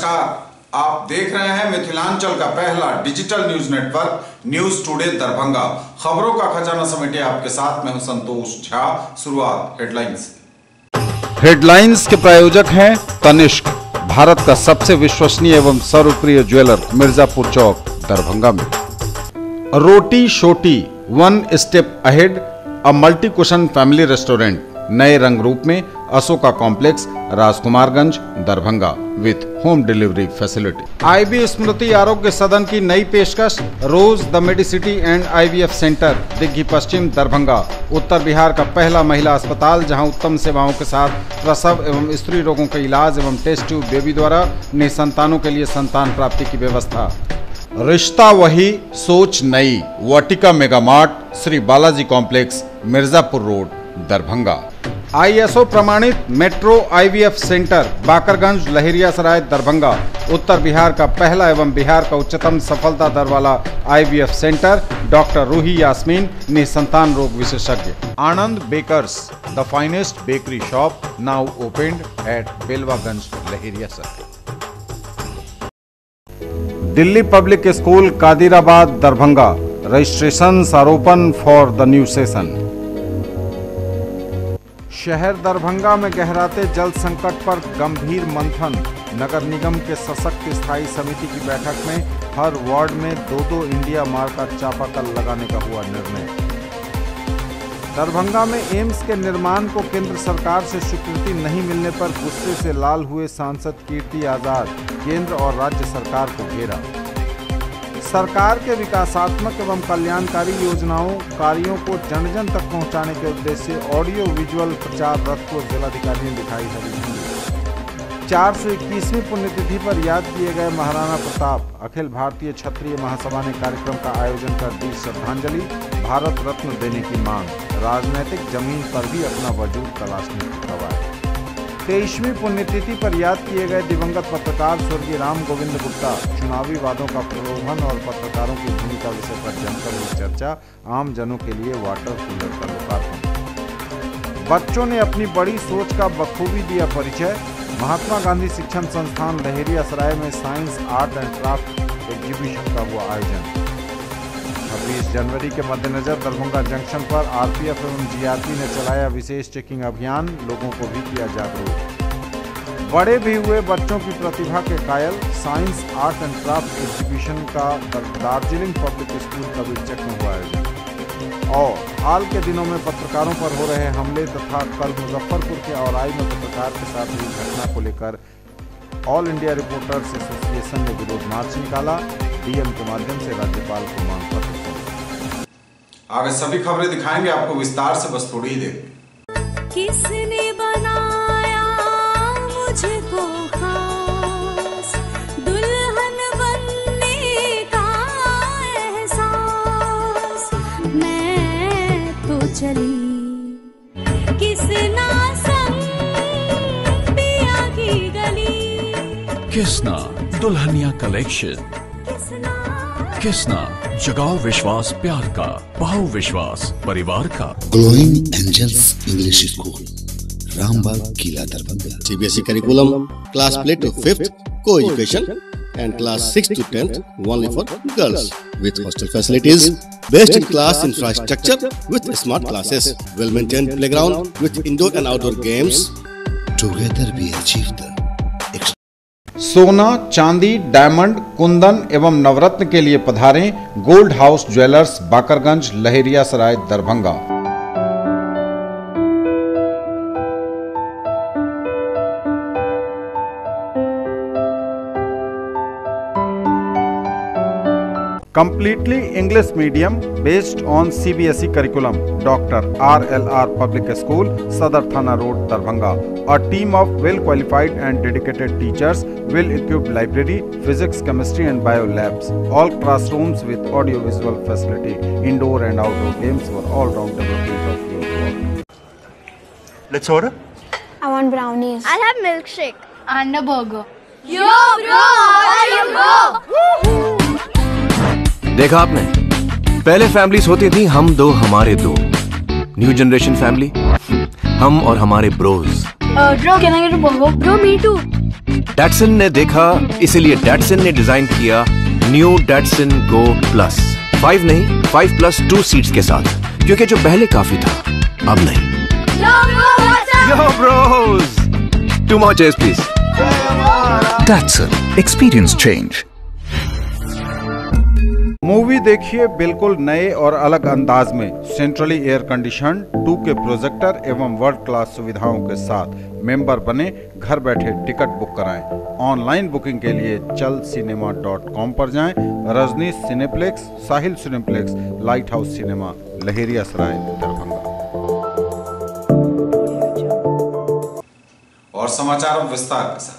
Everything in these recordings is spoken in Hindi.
नमस्कार, आप देख रहे हैं मिथिलांचल का पहला digital news network news today Darbhanga. खबरों का खजाना समेटे आपके साथ मैं हूं संतोष झा। शुरुआत हेडलाइंस से। हेडलाइंस के प्रायोजक हैं तनिष्क, भारत का सबसे विश्वसनीय एवं सर्वप्रिय ज्वेलर, मिर्जापुर चौक दरभंगा में। Roti Shoti, one step ahead, a multi cuisine family restaurant, नए रंग रूप में, Ashoka complex, Rajkumarganj Darbhanga with home delivery facility. IB Smriti Arogya Sadan की नई पेशकश, rose the medicity and IVF centre, Digghi पश्चिम दरभंगा, उत्तर बिहार का पहला महिला अस्पताल जहां उत्तम सेवाओं के साथ प्रसव एवं स्त्री रोगों का इलाज एवं टेस्ट ट्यूब बेबी द्वारा निसंतानों के लिए संतान प्राप्ति की व्यवस्था। रिश्ता वही सोच नई, Vatika mega mart, Shri Balaji complex, Mirzapur road Darbhanga. ISO प्रमाणित metro IVF centre, Bakarganj, Laheriasarai Darbhanga, उत्तर बिहार का पहला एवं बिहार का उच्चतम सफलता दर वाला IVF centre, doctor Ruhi Yasmin, निसंतान रोग विशेषज्ञ। Anand bakers, the finest bakery shop, now opened at Belwaganj, Laheriasarai. Delhi public school Kadirabad Darbhanga, registration are open for the new session. शहर दरभंगा में गहराते जल संकट पर गंभीर मंथन, नगर निगम के सशक्त स्थायी समिति की बैठक में हर वार्ड में 2-2 इंडिया मार्क का चापाकल लगाने का हुआ निर्णय। दरभंगा में एम्स के निर्माण को केंद्र सरकार से स्वीकृति नहीं मिलने पर गुस्से से लाल हुए सांसद कीर्ति आजाद, केंद्र और राज्य सरकार को घेरा। सरकार के विकासात्मक एवं कल्याणकारी योजनाओं कार्यों को जन जन तक पहुंचाने के उद्देश्य से ऑडियो विजुअल प्रचार रथ को जिलाधिकारी ने दिखाई हरी झंडी। 421वीं पुण्यतिथि पर याद किए गए महाराणा प्रताप, अखिल भारतीय क्षत्रिय महासभा ने कार्यक्रम का आयोजन कर दी श्रद्धांजलि, भारत रत्न देने की मांग, राजनीतिक जमीन पर भी अपना वजूद तलाशने की कवायद। 23वीं पुण्यतिथि पर याद किए गए दिवंगत पत्रकार स्वर्गीय राम गोविंद गुप्ता, चुनावी वादों का प्रलोभन और पत्रकारों की भूमिका विषय पर जमकर हुई चर्चा, आम जनों के लिए वाटर कूलर का लोकार्पण। बच्चों ने अपनी बड़ी सोच का बखूबी दिया परिचय, महात्मा गांधी शिक्षण संस्थान लहेरियासराय में science art and craft exhibition का हुआ आयोजन। 26 जनवरी के मद्देनजर दरभंगा जंक्शन पर आरपीएफ एवं जीआरपी ने चलाया विशेष चेकिंग अभियान, लोगों को भी किया जागरूक। बड़े भी हुए बच्चों की प्रतिभा के कायल, science art and craft exhibition का दार्जिलिंग पब्लिक स्कूल कबीरचक में हुआ आयोजन। और हाल के दिनों में पत्रकारों पर हो रहे हमले तथा कल मुजफ्फरपुर के औराई में पत्रकार के साथ हुई घटना को लेकर ऑल इंडिया रिपोर्टर्स एसोसिएशन ने विरोध मार्च निकाला, डीएम के माध्यम से राज्यपाल को मांग पत्र। आगे सभी खबरें दिखाएंगे आपको विस्तार से, बस थोड़ी ही देर। किसने बनाया मुझको खास, दुल्हन बनने का एहसास, मैं तो चली किसना संग पिया की गली। किसना दुल्हनिया कलेक्शन, किसना जगाओ विश्वास प्यार का, पाओ विश्वास परिवार का। Glowing angels English school, Rambagh किला Darbhanga. CBSE curriculum, class play to 5th, co-education and class 6 to 10th only for girls, with hostel facilities, best in class infrastructure with smart classes, well maintained playground with indoor and outdoor games. Together we achieve the सोना, चांदी, डायमंड, कुंदन एवं नवरत्न के लिए पधारें gold house jewellers, Bakarganj, Laheriasarai Darbhanga. Completely English medium based on CBSE curriculum, Dr. RLR Public School, Sadar Thana Road, Darbhanga. A team of well-qualified and dedicated teachers, well-equipped library, physics, chemistry and bio labs. All classrooms with audio-visual facility, indoor and outdoor games for all-round development of your work. Let's order. I want brownies. I'll have milkshake and a burger. Yo bro, how are you bro? देखा आपने, पहले फैमिलीज होती थी हम दो हमारे दो, न्यू जनरेशन फैमिली हम और हमारे bros. Bro, can I get a burger? Bro, me too. Datsun ने देखा, इसीलिए डैटसन ने डिजाइन किया न्यू डैटसन गो प्लस। 5 नहीं 5+2 सीट्स के साथ, क्योंकि जो पहले काफी था अब नहीं। Yo bros, 2 more chairs please. Datsun, experience change. Movie देखिए बिल्कुल नए और अलग अंदाज में, centrally air condition 2K projector एवं वर्ल्ड क्लास सुविधाओं के साथ। मेंबर बने, घर बैठे टिकट बुक कराएं। ऑनलाइन बुकिंग के लिए chalcinema.com पर जाएं। Rajnish cineplex, Sahil cineplex, light house cinema, Laheria Sarai, Darbhanga. और समाचार विस्तार के साथ।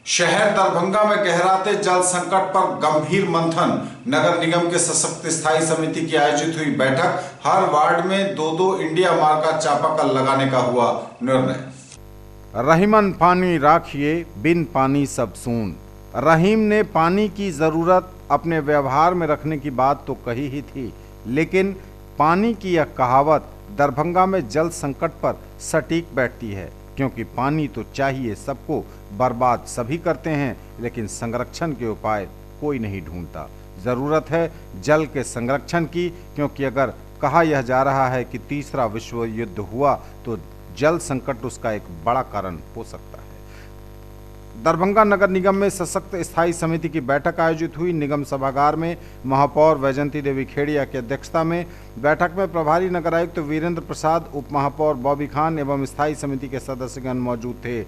शहर दरभंगा में गहराते जल संकट पर गंभीर मंथन। नगर निगम के सशक्त स्थायी समिति की आयोजित हुई बैठक। हर वार्ड में 2-2 इंडिया मार्का चापाकल लगाने का हुआ निर्णय। रहीमन पानी राखिए, बिन पानी सब सून। रहीम ने पानी की जरूरत अपने व्यवहार में रखने की बात तो कही ही थी, लेकिन पानी की यह कहावत दरभंगा में जल संकट पर सटीक बैठती है, क्योंकि पानी तो चाहिए सबको, बर्बाद सभी करते हैं, लेकिन संरक्षण के उपाय कोई नहीं ढूंढता। ज़रूरत है जल के संरक्षण की, क्योंकि अगर कहा यह जा रहा है कि तीसरा विश्व युद्ध हुआ तो जल संकट उसका एक बड़ा कारण हो सकता है। दरभंगा नगर निगम में सशक्त स्थायी समिति की बैठक आयोजित हुई। निगम सभागार में महापौर वैजंती देवी खेड़िया की अध्यक्षता में बैठक में प्रभारी नगर आयुक्त वीरेंद्र प्रसाद, उप महापौर बॉबी खान एवं स्थायी समिति के सदस्यगण मौजूद थे।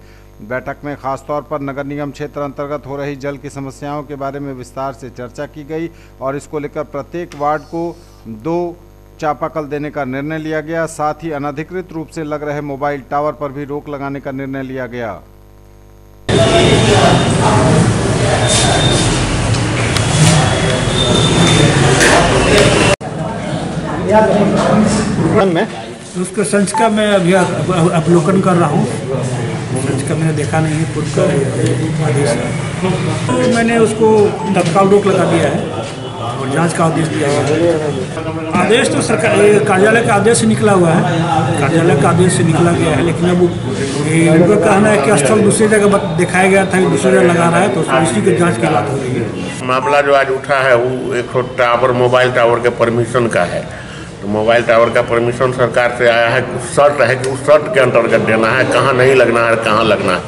बैठक में खासतौर पर नगर निगम क्षेत्र अंतर्गत हो रही जल की समस्याओं के बारे में विस्तार से चर्चा की गई और इसको लेकर प्रत्येक वार्ड को 2 चापाकल देने का निर्णय लिया गया। साथ ही अनधिकृत रूप से लग रहे मोबाइल टावर पर भी रोक लगाने का निर्णय लिया गया। उसको संचिका में अभी अवलोकन कर रहा हूँ। संचिका मैंने देखा नहीं है, पूर्व का आदेश है तो मैंने उसको तत्काल रोक लगा दिया है और जांच का आदेश दिया है। आदेश तो सरकार कार्यालय का आदेश से निकला हुआ है, कार्यालय का आदेश से निकला गया है, लेकिन अब उनका कहना है कि स्थल दूसरी जगह दिखाया गया था कि दूसरी जगह लगा रहा है, तो इसी की जाँच की बात हो रही है। मामला जो आज उठा है वो एक टावर, मोबाइल टावर के परमिशन का है। तो मोबाइल टावर का परमिशन सरकार से आया है, शर्त है कि उस शर्त के अंतर्गत देना है, कहाँ नहीं लगना है, कहाँ लगना है।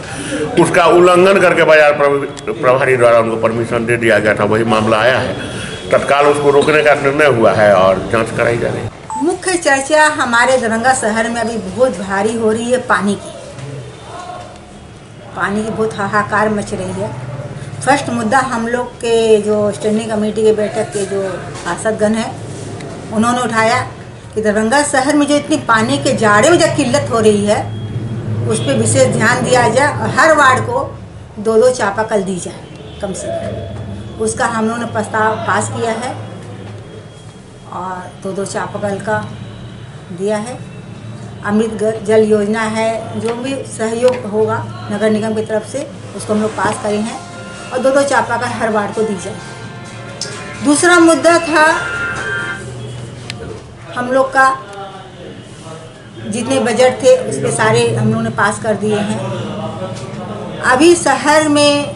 उसका उल्लंघन करके बाजार प्रभारी द्वारा उनको परमिशन दे दिया गया था, वही मामला आया है। तत्काल उसको रोकने का निर्णय हुआ है और जांच कराई जा रही है। मुख्य चर्चा हमारे दरभंगा शहर में अभी बहुत भारी हो रही है पानी की बहुत हाहाकार मच रही है। फर्स्ट मुद्दा हम लोग के जो स्टैंडिंग कमेटी के बैठक के जो पार्षदगण हैं उन्होंने उठाया कि दरभंगा शहर में जो इतनी पानी के जाड़े में जो किल्लत हो रही है उस पर विशेष ध्यान दिया जाए और हर वार्ड को 2-2 चापाकल दी जाए कम से कम। उसका हम लोगों ने प्रस्ताव पास किया है और 2-2 चापाकल का दिया है। अमृत जल योजना है, जो भी सहयोग होगा नगर निगम की तरफ से उसको हम लोग पास करे हैं और 2-2 चापाकल हर वार्ड को दी जाए। दूसरा मुद्दा था हम लोग का जितने बजट थे उस पर सारे हम लोगों ने पास कर दिए हैं। अभी शहर में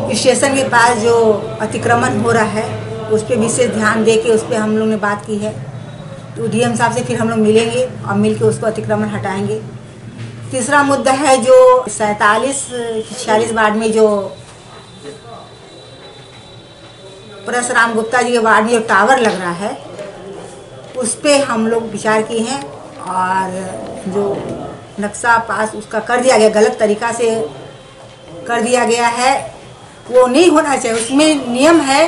स्टेशन के पास जो अतिक्रमण हो रहा है उस पर विशेष ध्यान दे के उस पर हम लोग ने बात की है, तो डीएम साहब से फिर हम लोग मिलेंगे और मिल के उसको अतिक्रमण हटाएंगे। तीसरा मुद्दा है जो 47-46 वार्ड में जो परशुराम गुप्ता जी के वार्ड में जो टावर लग रहा है उस पर हम लोग विचार किए हैं और जो नक्शा पास उसका कर दिया गया, गलत तरीका से कर दिया गया है, वो नहीं होना चाहिए। उसमें नियम है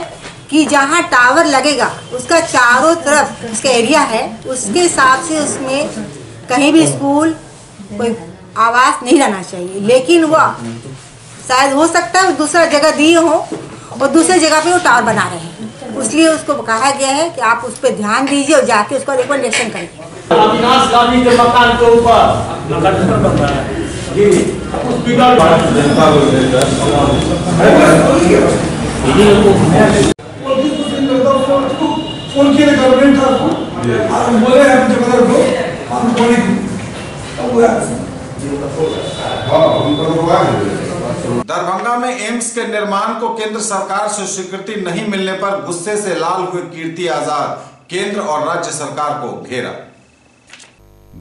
कि जहाँ टावर लगेगा उसका चारों तरफ उसका एरिया है, उसके हिसाब से उसमें कहीं भी स्कूल कोई आवास नहीं रहना चाहिए। लेकिन वह शायद हो सकता है दूसरा जगह दिए हो और दूसरी जगह पे वो टावर बना रहे हैं, इसलिए उसको कहा गया है कि आप उस पर ध्यान दीजिए और जाके उसका एक बार निरीक्षण करिए। अविनाश गांधी के मकान के ऊपर बोले दरभंगा में एम्स के निर्माण को केंद्र सरकार से स्वीकृति नहीं मिलने पर गुस्से से लाल हुए कीर्ति आजाद, केंद्र और राज्य सरकार को घेरा।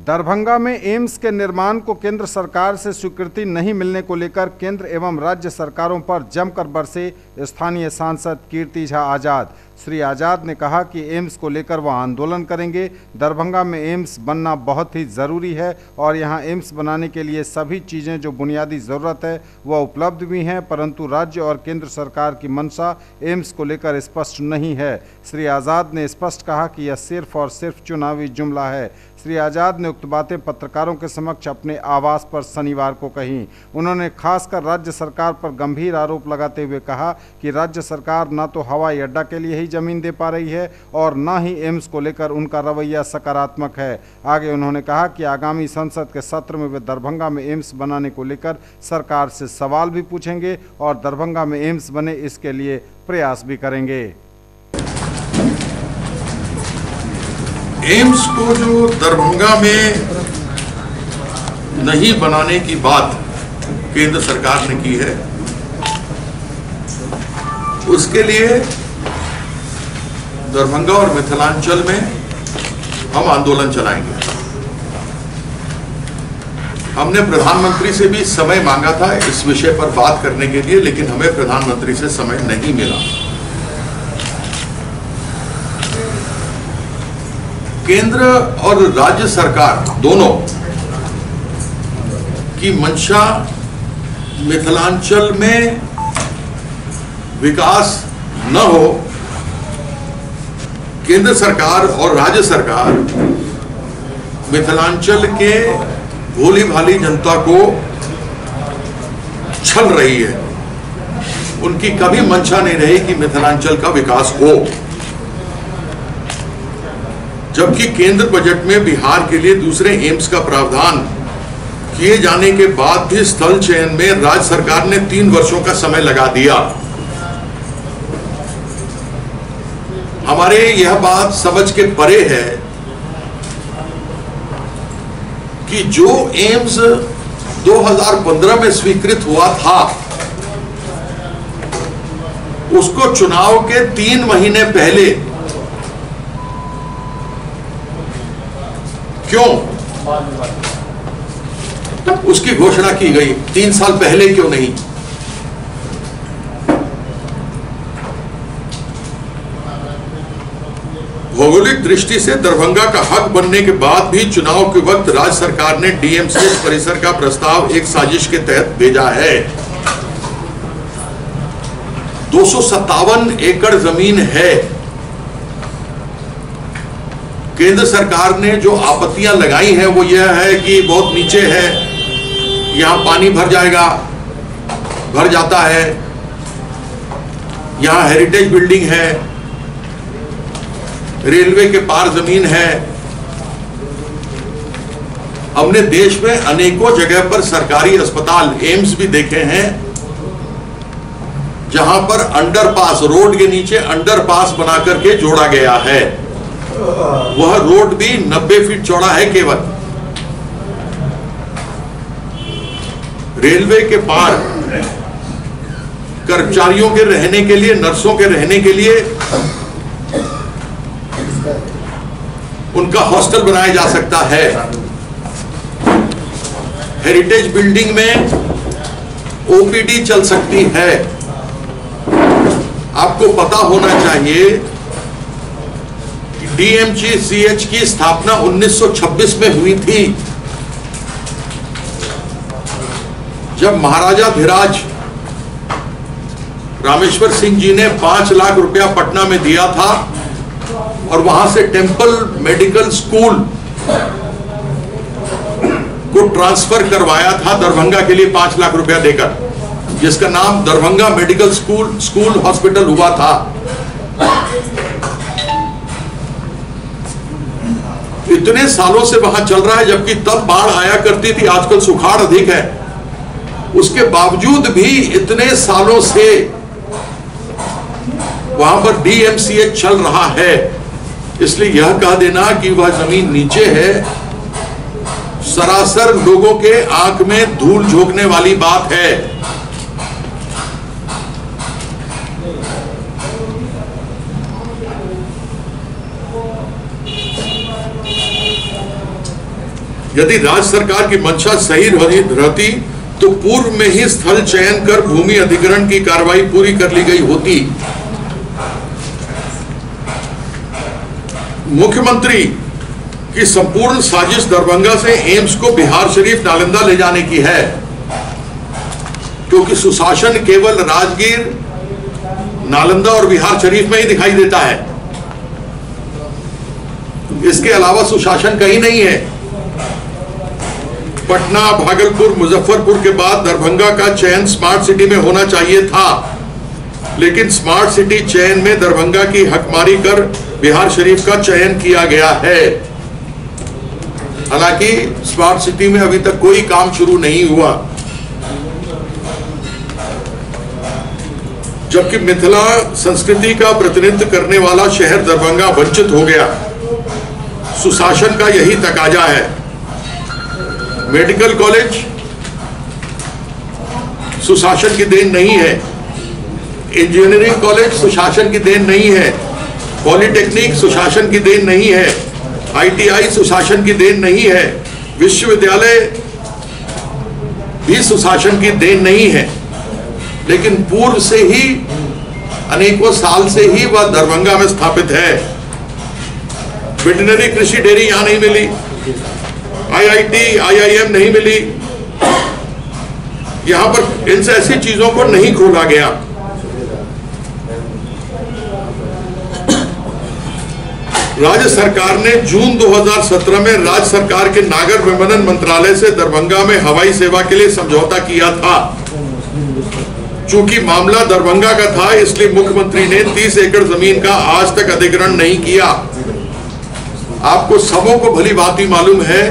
दरभंगा में एम्स के निर्माण को केंद्र सरकार से स्वीकृति नहीं मिलने को लेकर केंद्र एवं राज्य सरकारों पर जमकर बरसे स्थानीय सांसद कीर्ति झा आजाद। श्री आजाद ने कहा कि एम्स को लेकर वह आंदोलन करेंगे। दरभंगा में एम्स बनना बहुत ही ज़रूरी है और यहां एम्स बनाने के लिए सभी चीज़ें जो बुनियादी ज़रूरत है वह उपलब्ध भी हैं, परंतु राज्य और केंद्र सरकार की मंशा एम्स को लेकर स्पष्ट नहीं है। श्री आज़ाद ने स्पष्ट कहा कि यह सिर्फ और सिर्फ चुनावी जुमला है। श्री आज़ाद ने उक्त बातें पत्रकारों के समक्ष अपने आवास पर शनिवार को कही। उन्होंने खासकर राज्य सरकार पर गंभीर आरोप लगाते हुए कहा कि राज्य सरकार न तो हवाई अड्डा के लिए ही जमीन दे पा रही है और न ही एम्स को लेकर उनका रवैया सकारात्मक है। आगे उन्होंने कहा कि आगामी संसद के सत्र में वे दरभंगा में एम्स बनाने को लेकर सरकार से सवाल भी पूछेंगे और दरभंगा में एम्स बने इसके लिए प्रयास भी करेंगे। एम्स को जो दरभंगा में नहीं बनाने की बात केंद्र सरकार ने की है, उसके लिए दरभंगा और मिथिलांचल में हम आंदोलन चलाएंगे। हमने प्रधानमंत्री से भी समय मांगा था इस विषय पर बात करने के लिए, लेकिन हमें प्रधानमंत्री से समय नहीं मिला। केंद्र और राज्य सरकार दोनों की मंशा मिथिलांचल में विकास न हो। केंद्र सरकार और राज्य सरकार मिथिलांचल के भोली भाली जनता को छल रही है। उनकी कभी मंशा नहीं रही कि मिथिलांचल का विकास हो, जबकि केंद्र बजट में बिहार के लिए दूसरे एम्स का प्रावधान किए जाने के बाद भी स्थल चयन में राज्य सरकार ने 3 वर्षों का समय लगा दिया। हमारे यह बात समझ के परे है कि जो एम्स 2015 में स्वीकृत हुआ था, उसको चुनाव के 3 महीने पहले क्यों उसकी घोषणा की गई, 3 साल पहले क्यों नहीं? भौगोलिक दृष्टि से दरभंगा का हक बनने के बाद भी चुनाव के वक्त राज्य सरकार ने डीएमसीएच परिसर का प्रस्ताव एक साजिश के तहत भेजा है। 257 एकड़ जमीन है। केंद्र सरकार ने जो आपत्तियां लगाई हैं वो यह है कि बहुत नीचे है, यहां पानी भर जाएगा, भर जाता है, यहां हेरिटेज बिल्डिंग है, रेलवे के पार जमीन है। हमने देश में अनेकों जगह पर सरकारी अस्पताल एम्स भी देखे हैं जहां पर अंडरपास, रोड के नीचे अंडरपास बना करके जोड़ा गया है। वह रोड भी 90 फीट चौड़ा है केवल। रेलवे के पार कर्मचारियों के रहने के लिए, नर्सों के रहने के लिए उनका हॉस्टल बनाया जा सकता है। हेरिटेज बिल्डिंग में ओपीडी चल सकती है। आपको पता होना चाहिए कि डीएमसीएच की स्थापना 1926 में हुई थी, जब महाराजा धीराज रामेश्वर सिंह जी ने 5 लाख रुपया पटना में दिया था और वहां से टेम्पल मेडिकल स्कूल को ट्रांसफर करवाया था दरभंगा के लिए 5 लाख रुपया देकर, जिसका नाम दरभंगा मेडिकल स्कूल हॉस्पिटल हुआ था। इतने सालों से वहां चल रहा है, जबकि तब बाढ़ आया करती थी, आजकल सुखाड़ अधिक है। उसके बावजूद भी इतने सालों से वहां पर डीएमसीएच चल रहा है। इसलिए यह कह देना कि वह जमीन नीचे है, सरासर लोगों के आंख में धूल झोंकने वाली बात है। यदि राज्य सरकार की मंशा सही रहती तो पूर्व में ही स्थल चयन कर भूमि अधिग्रहण की कार्रवाई पूरी कर ली गई होती। मुख्यमंत्री की संपूर्ण साजिश दरभंगा से एम्स को बिहार शरीफ नालंदा ले जाने की है, क्योंकि सुशासन केवल राजगीर, नालंदा और बिहार शरीफ में ही दिखाई देता है। इसके अलावा सुशासन कहीं नहीं है। पटना, भागलपुर, मुजफ्फरपुर के बाद दरभंगा का चयन स्मार्ट सिटी में होना चाहिए था, लेकिन स्मार्ट सिटी चयन में दरभंगा की हकमारी कर बिहार शरीफ का चयन किया गया है। हालांकि स्मार्ट सिटी में अभी तक कोई काम शुरू नहीं हुआ, जबकि मिथिला संस्कृति का प्रतिनिधित्व करने वाला शहर दरभंगा वंचित हो गया। सुशासन का यही तकाजा है। मेडिकल कॉलेज सुशासन की देन नहीं है, इंजीनियरिंग कॉलेज सुशासन की देन नहीं है, पॉलिटेक्निक सुशासन की देन नहीं है, ITI सुशासन की देन नहीं है, विश्वविद्यालय भी सुशासन की देन नहीं है, लेकिन पूर्व से ही अनेकों साल से ही वह दरभंगा में स्थापित है। वेटरनरी कृषि डेयरी यहां नहीं मिली, IIT, IIM नहीं मिली, यहां पर इनसे ऐसी चीजों को नहीं खोला गया। राज्य सरकार ने जून 2017 में राज्य सरकार के नागर विमानन मंत्रालय से दरभंगा में हवाई सेवा के लिए समझौता किया था। चूंकि मामला दरभंगा का था, इसलिए मुख्यमंत्री ने 30 एकड़ जमीन का आज तक अधिग्रहण नहीं किया। आपको सबों को भली भांति मालूम है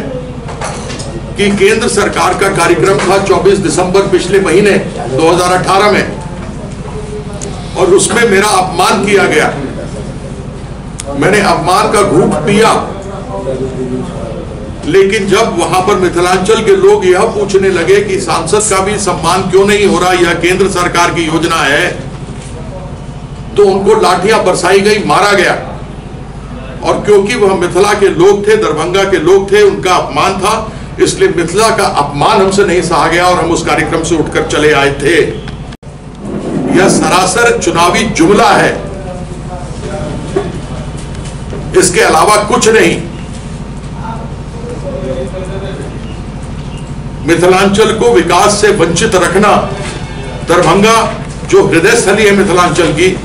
कि केंद्र सरकार का कार्यक्रम था 24 दिसंबर पिछले महीने 2018 में, और उसमें मेरा अपमान किया गया। मैंने अपमान का घूंट पिया, लेकिन जब वहां पर मिथिलांचल के लोग यह पूछने लगे कि सांसद का भी सम्मान क्यों नहीं हो रहा, यह केंद्र सरकार की योजना है, तो उनको लाठियां बरसाई गई, मारा गया। और क्योंकि वह मिथिला के लोग थे, दरभंगा के लोग थे, उनका अपमान था, इसलिए मिथिला का अपमान हमसे नहीं सहा गया और हम उस कार्यक्रम से उठकर चले आए थे। यह सरासर चुनावी जुमला है, इसके अलावा कुछ नहीं। मिथिलांचल को विकास से वंचित रखना, दरभंगा जो हृदय स्थली है मिथिलांचल की,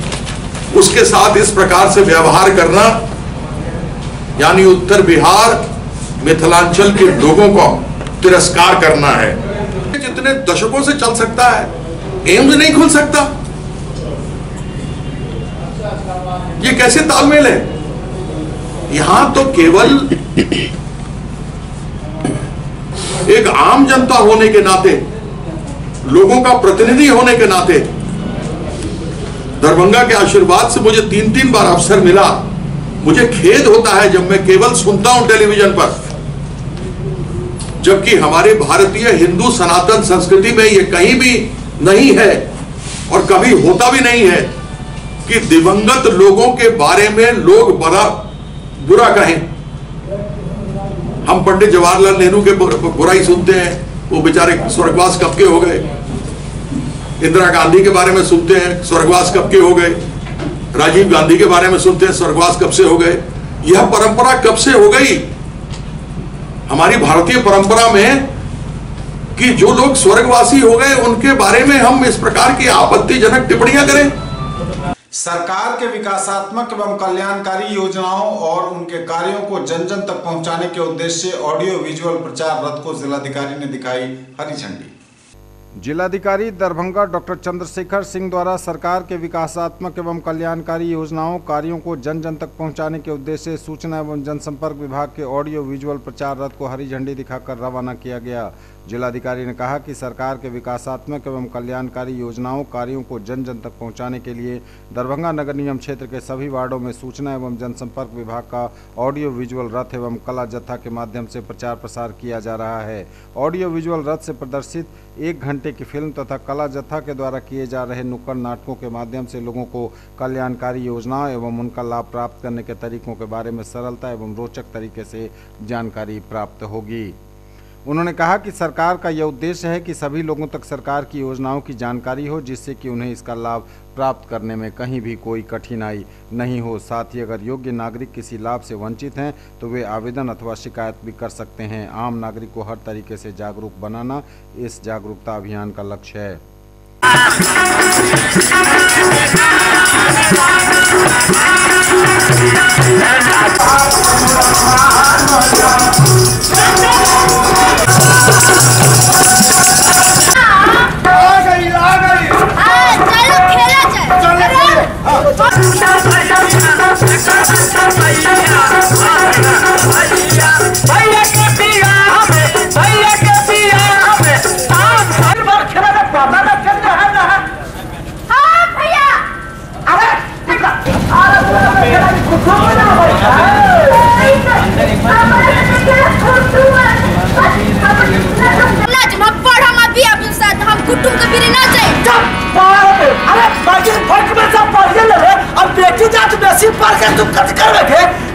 उसके साथ इस प्रकार से व्यवहार करना, यानी उत्तर बिहार मिथिलांचल के लोगों को तिरस्कार करना है। जितने दशकों से चल सकता है, एम्स नहीं खुल सकता, ये कैसे तालमेल है? यहां तो केवल एक आम जनता होने के नाते, लोगों का प्रतिनिधि होने के नाते, दरभंगा के आशीर्वाद से मुझे 3-3 बार अवसर मिला। मुझे खेद होता है जब मैं केवल सुनता हूं टेलीविजन पर, जबकि हमारे भारतीय हिंदू सनातन संस्कृति में यह कहीं भी नहीं है और कभी होता भी नहीं है कि दिवंगत लोगों के बारे में लोग बड़ा बुरा कहें। हम पंडित जवाहरलाल नेहरू के बुराई सुनते हैं, वो बेचारे स्वर्गवास कब के हो गए। इंदिरा गांधी के बारे में सुनते हैं, स्वर्गवास कब के हो गए। राजीव गांधी के बारे में सुनते हैं, स्वर्गवास कब से हो गए। यह परंपरा कब से हो गई हमारी भारतीय परंपरा में कि जो लोग स्वर्गवासी हो गए उनके बारे में हम इस प्रकार की आपत्तिजनक टिप्पणियां करें। सरकार के विकासात्मक एवं कल्याणकारी योजनाओं और उनके कार्यों को जन जन तक पहुंचाने के उद्देश्य से ऑडियो विजुअल प्रचार रथ को जिलाधिकारी ने दिखाई हरी झंडी। जिलाधिकारी दरभंगा डॉक्टर चंद्रशेखर सिंह द्वारा सरकार के विकासात्मक एवं कल्याणकारी योजनाओं कार्यों को जन जन तक पहुंचाने के उद्देश्य से सूचना एवं जनसंपर्क विभाग के ऑडियो विजुअल प्रचार रथ को हरी झंडी दिखाकर रवाना किया गया। जिलाधिकारी ने कहा कि सरकार के विकासात्मक एवं कल्याणकारी योजनाओं कार्यों को जन जन तक पहुंचाने के लिए दरभंगा नगर निगम क्षेत्र के सभी वार्डों में सूचना एवं जनसंपर्क विभाग का ऑडियो विजुअल रथ एवं कला जत्था के माध्यम से प्रचार प्रसार किया जा रहा है। ऑडियो विजुअल रथ से प्रदर्शित 1 घंटे घंटे की फिल्म तथा कला जत्था के द्वारा किए जा रहे नुक्कड़ नाटकों के माध्यम से लोगों को कल्याणकारी योजनाओं एवं उनका लाभ प्राप्त करने के तरीकों के बारे में सरलता एवं रोचक तरीके से जानकारी प्राप्त होगी। उन्होंने कहा कि सरकार का यह उद्देश्य है कि सभी लोगों तक सरकार की योजनाओं की जानकारी हो, जिससे कि उन्हें इसका लाभ प्राप्त करने में कहीं भी कोई कठिनाई नहीं हो। साथ ही अगर योग्य नागरिक किसी लाभ से वंचित हैं तो वे आवेदन अथवा शिकायत भी कर सकते हैं। आम नागरिक को हर तरीके से जागरूक बनाना इस जागरूकता अभियान का लक्ष्य है।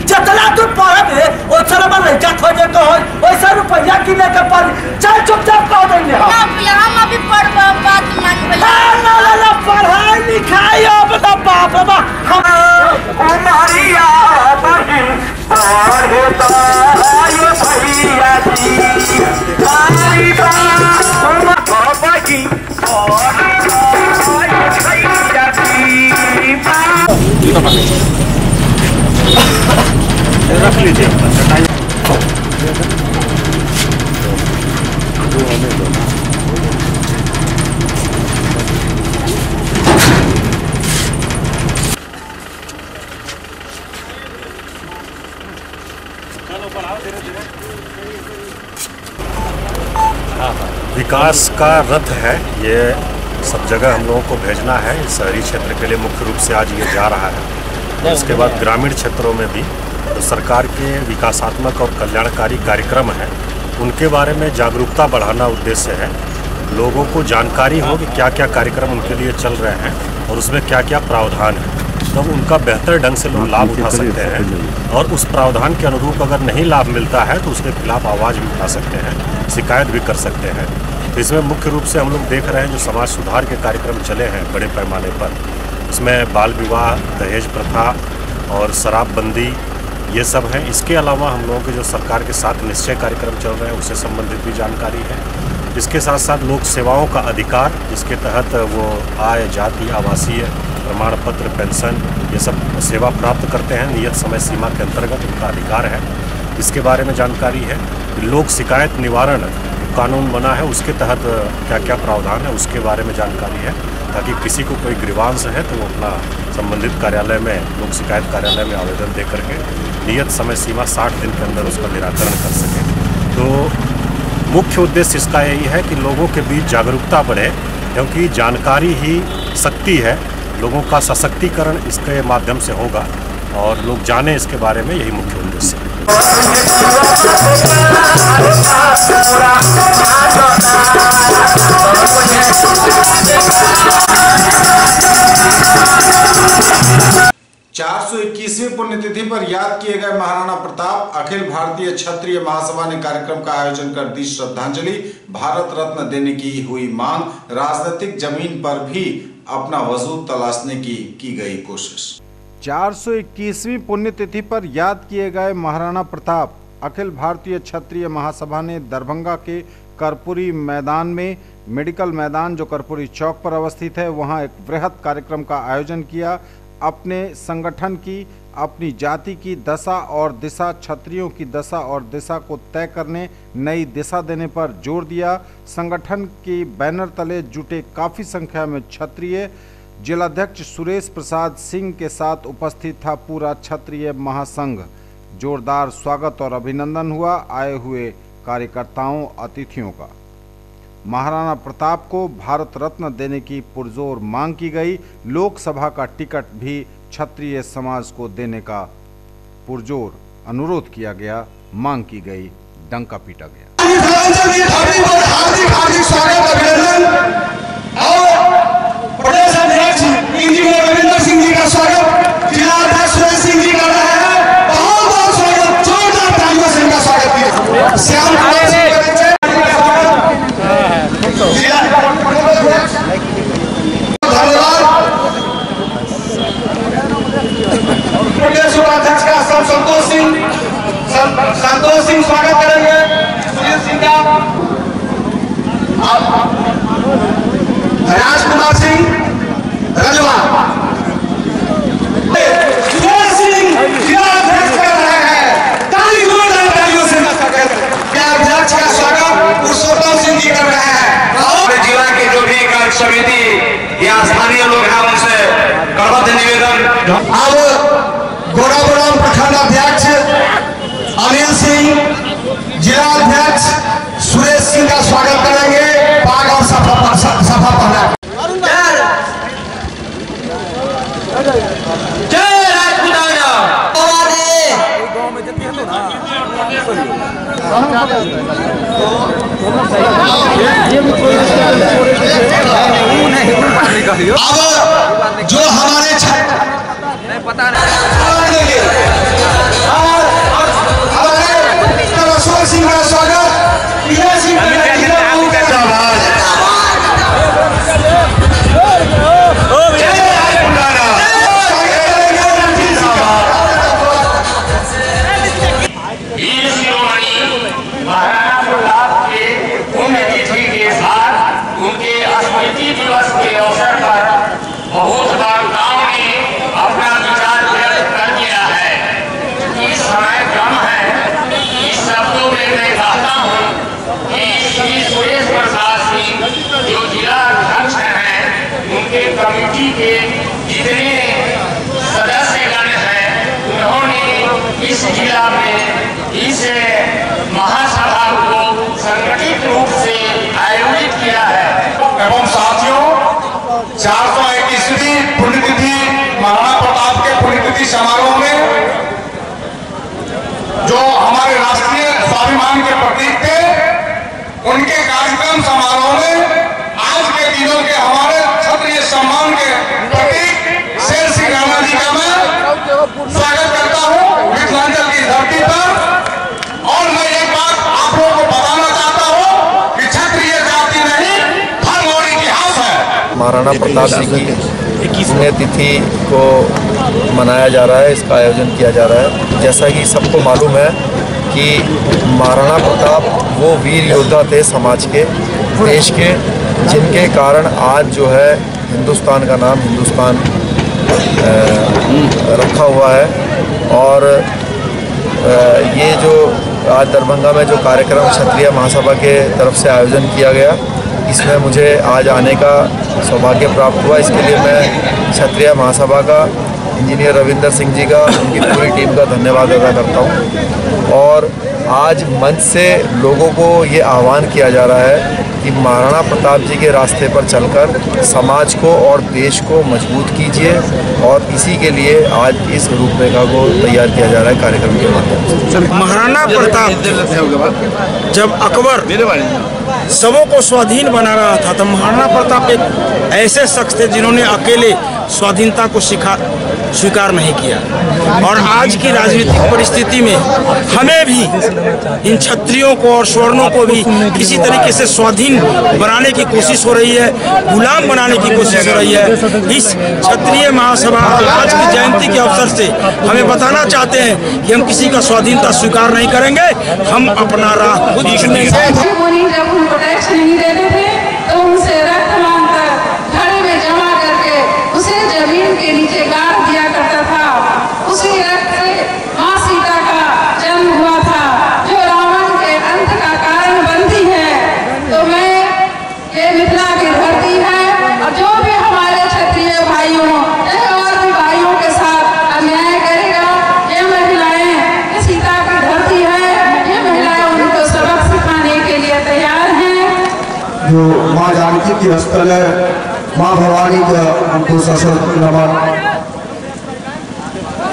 जितना तू पढ़े ओसर में लड़का खोजे तो हो वैसा रुपया किने के पड़ चल चुपचाप कह देंगे ना भैया हम अभी पढ़ बात मान भैया ना पढ़ाई लिखाई अब तो बाप रे हमारी याद है पढ़ता ये भैया जी हमारी बात बाबा की और भैया जी रख लीजिए अपना चटाई विकास का रथ है ये, सब जगह हम लोगों को भेजना है। शहरी क्षेत्र के लिए मुख्य रूप से आज ये जा रहा है। इसके बाद ग्रामीण क्षेत्रों में भी तो सरकार के विकासात्मक और कल्याणकारी कार्यक्रम हैं, उनके बारे में जागरूकता बढ़ाना उद्देश्य है। लोगों को जानकारी हो कि क्या क्या कार्यक्रम उनके लिए चल रहे हैं और उसमें क्या क्या प्रावधान है, तब उनका बेहतर ढंग से लोग लाभ उठा सकते हैं। और उस प्रावधान के अनुरूप अगर नहीं लाभ मिलता है तो उसके खिलाफ आवाज़ भी उठा सकते हैं, शिकायत भी कर सकते हैं। तो इसमें मुख्य रूप से हम लोग देख रहे हैं जो समाज सुधार के कार्यक्रम चले हैं बड़े पैमाने पर, इसमें बाल विवाह, दहेज प्रथा और शराबबंदी ये सब हैं। इसके अलावा हम लोगों के जो सरकार के साथ निश्चय कार्यक्रम चल रहे हैं उससे संबंधित भी जानकारी है। इसके साथ साथ लोक सेवाओं का अधिकार, जिसके तहत वो आय, जाति, आवासीय प्रमाण पत्र, पेंशन ये सब सेवा प्राप्त करते हैं, नियत समय सीमा के अंतर्गत उनका अधिकार है। इसके बारे में जानकारी है। लोक शिकायत निवारण कानून बना है, उसके तहत क्या क्या प्रावधान है उसके बारे में जानकारी है, ताकि किसी को कोई ग्रीवांस है तो वो अपना संबंधित कार्यालय में, लोक शिकायत कार्यालय में आवेदन दे करके नियत समय सीमा 60 दिन के अंदर उसका निराकरण कर सके। तो मुख्य उद्देश्य इसका यही है कि लोगों के बीच जागरूकता बढ़े, क्योंकि जानकारी ही शक्ति है। लोगों का सशक्तिकरण इसके माध्यम से होगा और लोग जाने इसके बारे में, यही मुख्य उद्देश्य है। 421वीं पुण्यतिथि पर याद किए गए महाराणा प्रताप, अखिल भारतीय क्षत्रिय महासभा ने कार्यक्रम का आयोजन कर दी श्रद्धांजलि। भारत रत्न देने की हुई मांग, राजनीतिक जमीन पर भी अपना वजूद तलाशने की गई कोशिश। 421वीं पुण्यतिथि पर याद किए गए महाराणा प्रताप, अखिल भारतीय क्षत्रिय महासभा ने दरभंगा के कर्पूरी मैदान में, मेडिकल मैदान जो कर्पूरी चौक पर अवस्थित है, वहां एक वृहद कार्यक्रम का आयोजन किया। अपने संगठन की, अपनी जाति की दशा और दिशा, क्षत्रियों की दशा और दिशा को तय करने, नई दिशा देने पर जोर दिया। संगठन की बैनर तले जुटे काफ़ी संख्या में क्षत्रिय, जिलाध्यक्ष सुरेश प्रसाद सिंह के साथ उपस्थित था पूरा क्षत्रिय महासंघ। जोरदार स्वागत और अभिनंदन हुआ आए हुए कार्यकर्ताओं, अतिथियों का। महाराणा प्रताप को भारत रत्न देने की पुरजोर मांग की गई। लोकसभा का टिकट भी क्षत्रिय समाज को देने का पुरजोर अनुरोध किया गया, मांग की गई, डंका पीटा गया। निवेदन और प्रदेश अध्यक्ष इंजीनियर रविंदर सिंह जी का स्वागत जिला अध्यक्ष सुरेश सिंह जी कर रहे हैं। बहुत बहुत स्वागत, जोरदार तालियों से इनका स्वागत कीजिए। श्याम कुमार सिंह प्रदेश उपाध्यक्ष का संतोष सिंह स्वागत करेंगे। सुनील सिंह का, राजकुमार सिंह रजवा, सुरेश सिंह जिला अध्यक्ष कर रहे हैं। जोरदार तालियों से अध्यक्ष का स्वागत पुरुषोत्तम सिंह जी कर रहे हैं। जिला के जो भी कार्य समिति या स्थानीय लोग हैं उनसे करबद्ध निवेदन। अब गोराबोराम प्रखंड अध्यक्ष अनिल सिंह, जिला अध्यक्ष सुरेश सिंह का स्वागत करेंगे। पाग और सफा पहना। जय राजपुताना। अब जो हमारे पता नहीं सिंह का स्वागत, सिंह महाराणा प्रताप के पुण्यतिथि के साथ उनके स्मृति दिवस के अवसर पर बहुत बार गांव ने अपना विचार व्यक्त कर दिया है कि समय कम है। इस शब्दों में मैं कहता हूँ कि श्री सुरेश प्रसाद सिंह जो जिला अध्यक्ष हैं, उनके कमेटी के जितने सदस्यगण हैं, उन्होंने इस जिला में इस महासभा को संगठित रूप से आयोजित किया है। एवं साथियों, 421वीं पुण्यतिथि महाराणा प्रताप के पुण्यतिथि समारोह में जो हमारे राष्ट्रीय स्वाभिमान के प्रतीक थे, उनके कार्यक्रम समारोह में आज के दिनों के हमारे क्षत्रिय सम्मान के प्रतीक शेर सिंह राणा जी का मैं स्वागत करता हूँ मिथिलांचल की धरती पर। और मैं एक बात आप लोगों को बताना चाहता हूँ कि क्षत्रिय जाति नहीं, धर्म और इतिहास है। महाराणा प्रताप जी की पुण्यतिथि को मनाया जा रहा है, इसका आयोजन किया जा रहा है। जैसा कि सबको मालूम है कि महाराणा प्रताप वो वीर योद्धा थे समाज के, देश के, जिनके कारण आज जो है हिंदुस्तान का नाम हिंदुस्तान रखा हुआ है। और ये जो आज दरभंगा में जो कार्यक्रम क्षत्रिय महासभा के तरफ से आयोजन किया गया, इसमें मुझे आज आने का सौभाग्य प्राप्त हुआ। इसके लिए मैं क्षत्रिय महासभा का, इंजीनियर रविंदर सिंह जी का, उनकी पूरी टीम का धन्यवाद अदा करता हूँ। और आज मंच से लोगों को ये आह्वान किया जा रहा है कि महाराणा प्रताप जी के रास्ते पर चलकर समाज को और देश को मजबूत कीजिए। और इसी के लिए आज इस रूपरेखा को तैयार किया जा रहा है कार्यक्रम के माध्यम से। महाराणा प्रताप जब अकबर सबों को स्वाधीन बना रहा था, तो महाराणा प्रताप एक ऐसे शख्स थे जिन्होंने अकेले स्वाधीनता को स्वीकार नहीं किया। और आज की राजनीतिक परिस्थिति में हमें भी इन क्षत्रियों को और स्वर्णों को भी किसी तरीके से स्वाधीन बनाने की कोशिश हो रही है, गुलाम बनाने की कोशिश हो रही है। इस क्षत्रिय महासभा आज की जयंती के अवसर से हमें बताना चाहते हैं कि हम किसी का स्वाधीनता स्वीकार नहीं करेंगे, हम अपना राह खुद चुनेंगे। जब उनको टैक्स नहीं देते थे तो उनसे रक्त मांगकर घड़े में जमा करके उसे जमीन के नीचे गाड़ दिया करता था। उसी रक्त से माँ सीता का जन्म हुआ था, जो रावण के अंत का कारण बनती है। तो मैं ये मिथिला की धरती है, और जो भी हमारे क्षत्रिय भाइयों और भी भाइयों के साथ अन्याय करेगा, ये महिलाएं सीता की धरती है, ये महिलाएं उनको सबक सिखाने के लिए तैयार हैं। जो माँ जानकी की स्थल है, माँ भवानी का उनको सशस्त्र नमन।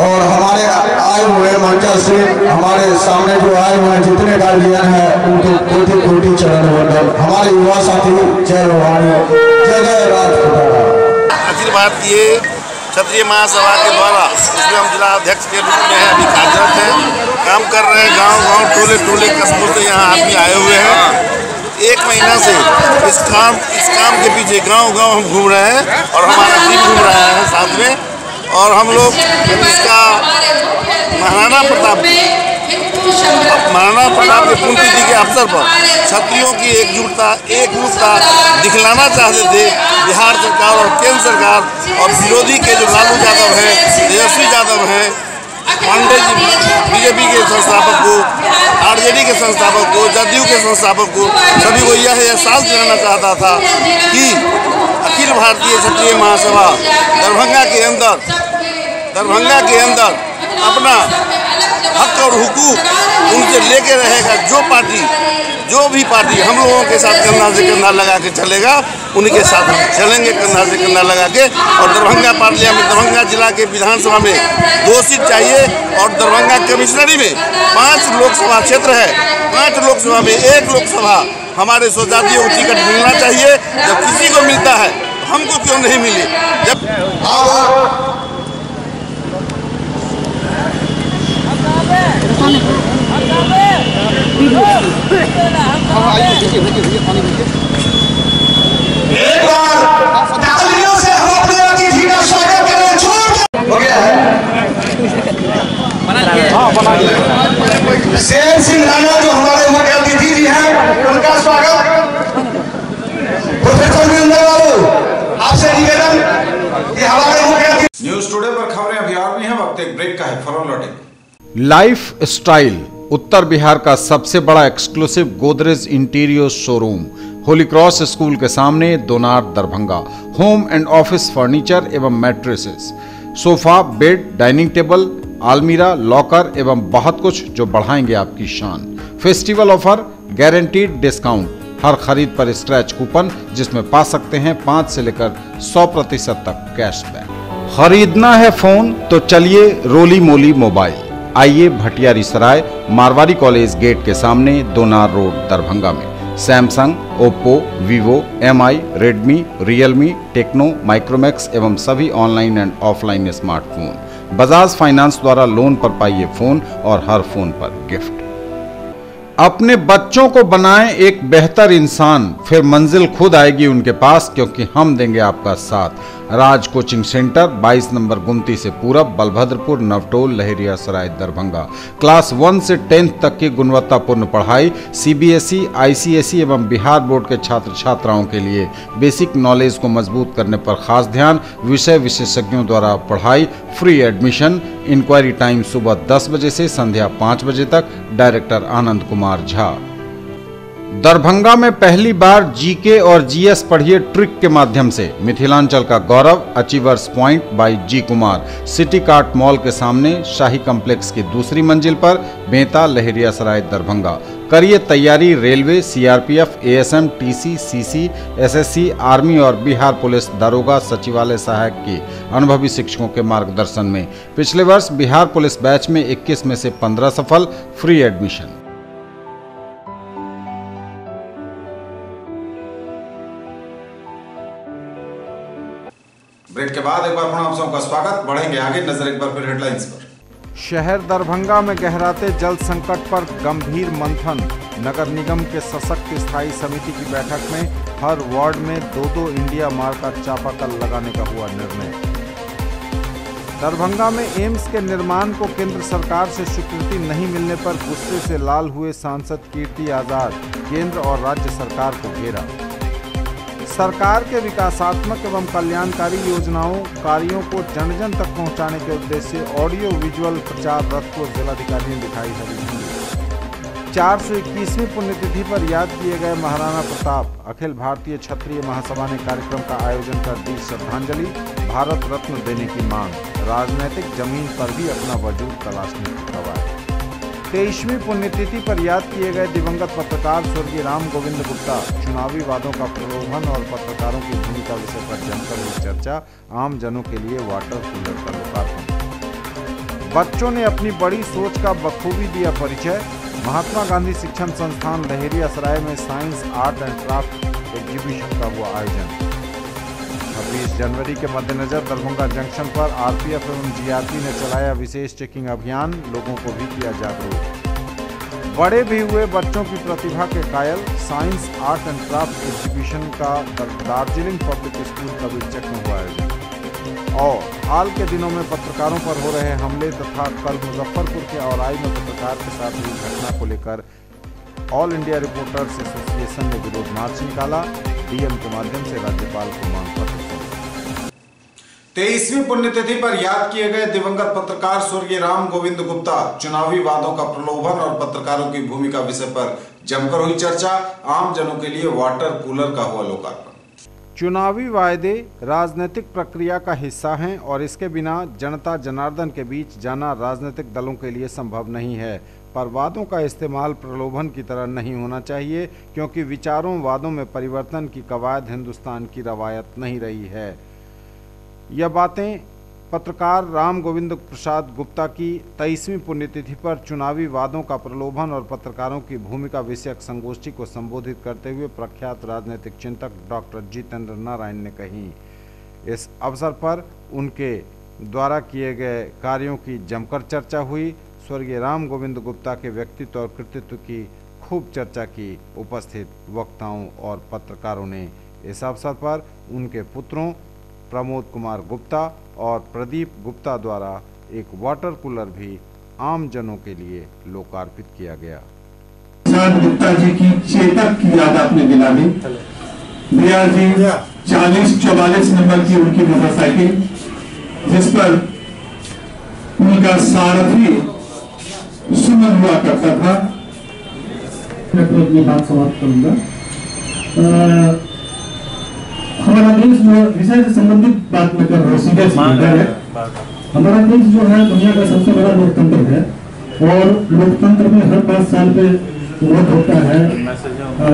और हमारे आए हुए मंचल से हमारे सामने जो आए हुए जितने गार्जियन हैं उनको कोटि कोटि चरण वंदन। हमारे युवा साथी अखिल भारतीय क्षत्रिय महासभा के द्वारा इसमें हम जिला अध्यक्ष के रूप में अभी कार्यरत हैं, काम कर रहे हैं। गांव-गांव, टोले-टोले, कस्बों से यहाँ आदमी आए हुए हैं। 1 महीना से इस काम के पीछे गांव-गांव हम घूम रहे हैं और हमारा टीम घूम रहा है साथ में। और हम लोग इसका महाराणा प्रताप की पुण्यतिथि के अवसर पर क्षत्रियों की एकजुटता दिखलाना चाहते थे। बिहार सरकार और केंद्र सरकार और विरोधी के जो लालू यादव हैं, तेजस्वी यादव हैं, पांडे जी बीजेपी के संस्थापक को, आरजेडी के संस्थापक को, जदयू के संस्थापक को, सभी को यह एहसास दिलाना चाहता था कि अखिल भारतीय क्षत्रिय महासभा दरभंगा के अंदर अपना हक और हुकूक उनसे लेके रहेगा। जो भी पार्टी हम लोगों के साथ कंधा से कंधा लगा के चलेगा, उनके साथ हम चलेंगे कंधा से कंधा लगा के। और दरभंगा पार्लियामेंट, दरभंगा जिला के विधानसभा में 2 सीट चाहिए और दरभंगा कमिश्नरी में 5 लोकसभा क्षेत्र है। 5 लोकसभा में 1 लोकसभा हमारे स्वजातियों को टिकट मिलना चाहिए। जब किसी को मिलता है तो हमको क्यों नहीं मिले? जब शेर सिंह राणा जो हमारे मुख्य अतिथि जी हैं, उनका स्वागत। प्रोफेसर वीरेंद्र बाबू, आपसे निवेदन कि हमारे मुख्य न्यूज टुडे पर खबरें अभी और भी हैं, वक्त एक ब्रेक का है, फौरन लौटेंगे। लाइफ स्टाइल उत्तर बिहार का सबसे बड़ा exclusive Godrej interior showroom Holy Cross school के सामने, Donar, Darbhanga. Home and office furniture एवं mattresses, sofa, bed, dining table, आलमीरा, लॉकर एवं बहुत कुछ जो बढ़ाएंगे आपकी शान। फेस्टिवल ऑफर, गारंटीड डिस्काउंट, हर खरीद पर स्क्रैच कूपन जिसमें पा सकते हैं 5 से लेकर 100% तक कैशबैक। खरीदना है फोन तो चलिए रोली मोली मोबाइल। आइए भटियारी सराय मारवाड़ी कॉलेज गेट के सामने, दोनार रोड, दरभंगा में। Samsung, Oppo, Vivo, MI, Redmi, Realme, Tecno, Micromax एवं सभी online and offline smartphone. Bajaj finance द्वारा लोन पर पाइए फोन और हर फोन पर गिफ्ट। अपने बच्चों को बनाएं एक बेहतर इंसान, फिर मंजिल खुद आएगी उनके पास, क्योंकि हम देंगे आपका साथ। राज कोचिंग सेंटर 22 नंबर गुमती से पूरब, बलभद्रपुर, नवटोल, लहेरिया सराय, दरभंगा। क्लास 1 से 10th तक की गुणवत्तापूर्ण पढ़ाई, सीबीएसई, आईसीएसई एवं बिहार बोर्ड के छात्र छात्राओं के लिए बेसिक नॉलेज को मजबूत करने पर खास ध्यान। विषय विशेषज्ञों द्वारा पढ़ाई, फ्री एडमिशन। इंक्वायरी टाइम सुबह 10 बजे से संध्या 5 बजे तक। डायरेक्टर आनंद कुमार झा। दरभंगा में पहली बार जीके और जीएस पढ़िए ट्रिक के माध्यम से। मिथिलांचल का गौरव, achievers point by G Kumar, city cart mall के सामने, शाही कॉम्प्लेक्स की दूसरी मंजिल पर, बेंता, लहेरिया सराय, दरभंगा। करिए तैयारी railway, CRPF, ASM, TC, CC, SSC, army और बिहार पुलिस दारोगा सचिवालय सहायक की अनुभवी शिक्षकों के मार्गदर्शन में। पिछले वर्ष बिहार पुलिस बैच में 21 में से 15 सफल। Free admission. ब्रेक के बाद एक बार पुनः आप सबका स्वागत। बढ़ेंगे आगे, नजर एक बार फिर हेडलाइंस पर। शहर दरभंगा में गहराते जल संकट पर गंभीर मंथन। नगर निगम के सशक्त स्थायी समिति की बैठक में हर वार्ड में 2-2 इंडिया मार्क का चापाकल लगाने का हुआ निर्णय। दरभंगा में एम्स के निर्माण को केंद्र सरकार से स्वीकृति नहीं मिलने पर गुस्से से लाल हुए सांसद कीर्ति आजाद, केंद्र और राज्य सरकार को घेरा। सरकार के विकासात्मक एवं कल्याणकारी योजनाओं कार्यों को जन जन तक पहुंचाने के उद्देश्य से ऑडियो विजुअल प्रचार रथ को जिलाधिकारी ने दिखाई हरी झंडी। 421वीं पुण्यतिथि पर याद किए गए महाराणा प्रताप। अखिल भारतीय क्षत्रिय महासभा ने कार्यक्रम का आयोजन कर दी श्रद्धांजलि, भारत रत्न देने की मांग। राजनीतिक जमीन पर भी अपना वजूद तलाशने की खबर। 23वीं पुण्यतिथि पर याद किए गए दिवंगत पत्रकार स्वर्गीय राम गोविंद गुप्ता। चुनावी वादों का प्रलोभन और पत्रकारों की भूमिका विषय पर जमकर हुई चर्चा। आम जनों के लिए वाटर कूलर का लोकार्पण। बच्चों ने अपनी बड़ी सोच का बखूबी दिया परिचय। महात्मा गांधी शिक्षण संस्थान लहेरियासराय में science, art and craft exhibition का हुआ आयोजन। 26 जनवरी के मद्देनजर दरभंगा जंक्शन पर आरपीएफ एवं जीआरपी ने चलाया विशेष चेकिंग अभियान, लोगों को भी किया जागरूक। बड़े भी हुए बच्चों की प्रतिभा के कायल। Science, art and craft exhibition का दार्जिलिंग पब्लिक स्कूल कबीरचक में हुआ आयोजन। और हाल के दिनों में पत्रकारों पर हो रहे हमले तथा कल मुजफ्फरपुर के औराई में पत्रकार के साथ हुई घटना को लेकर ऑल इंडिया रिपोर्टर्स एसोसिएशन ने विरोध मार्च निकाला। डीएम के माध्यम से राज्यपाल को मांग पत्र सौंपा। 23वीं पुण्यतिथि पर याद किए गए दिवंगत पत्रकार स्वर्गीय राम गोविंद गुप्ता। चुनावी वादों का प्रलोभन और पत्रकारों की भूमिका विषय पर जमकर हुई चर्चा। आम जनों के लिए वाटर कूलर का हुआ लोकार्पण। चुनावी वायदे राजनीतिक प्रक्रिया का हिस्सा हैं और इसके बिना जनता जनार्दन के बीच जाना राजनीतिक दलों के लिए संभव नहीं है। पर वादों का इस्तेमाल प्रलोभन की तरह नहीं होना चाहिए, क्योंकि विचारों वादों में परिवर्तन की कवायद हिंदुस्तान की रवायत नहीं रही है। यह बातें पत्रकार राम गोविंद प्रसाद गुप्ता की 23वीं पुण्यतिथि पर चुनावी वादों का प्रलोभन और पत्रकारों की भूमिका विषयक संगोष्ठी को संबोधित करते हुए प्रख्यात राजनीतिक चिंतक डॉक्टर जितेंद्र नारायण ने कही। इस अवसर पर उनके द्वारा किए गए कार्यों की जमकर चर्चा हुई। स्वर्गीय राम गोविंद गुप्ता के व्यक्तित्व और कृतित्व की खूब चर्चा की। उपस्थित वक्ताओं और पत्रकारों ने इस अवसर पर उनके पुत्रों प्रमोद कुमार गुप्ता और प्रदीप गुप्ता द्वारा एक वाटर कूलर भी आम जनों के लिए लोकार्पित किया गया। गुप्ता जी की चेतक की याद आपने दिला दी। भैया जी 4044 नंबर की उनकी मोटरसाइकिल, जिस पर उनका सारथी सुमन हुआ करता था। मैं तो अपनी बात समाप्त करूंगा। हमारा देश जो विषय से संबंधित बात में कर रहा है, हमारा देश जो है दुनिया का सबसे बड़ा लोकतंत्र है और लोकतंत्र में हर 5 साल पे वोट होता है,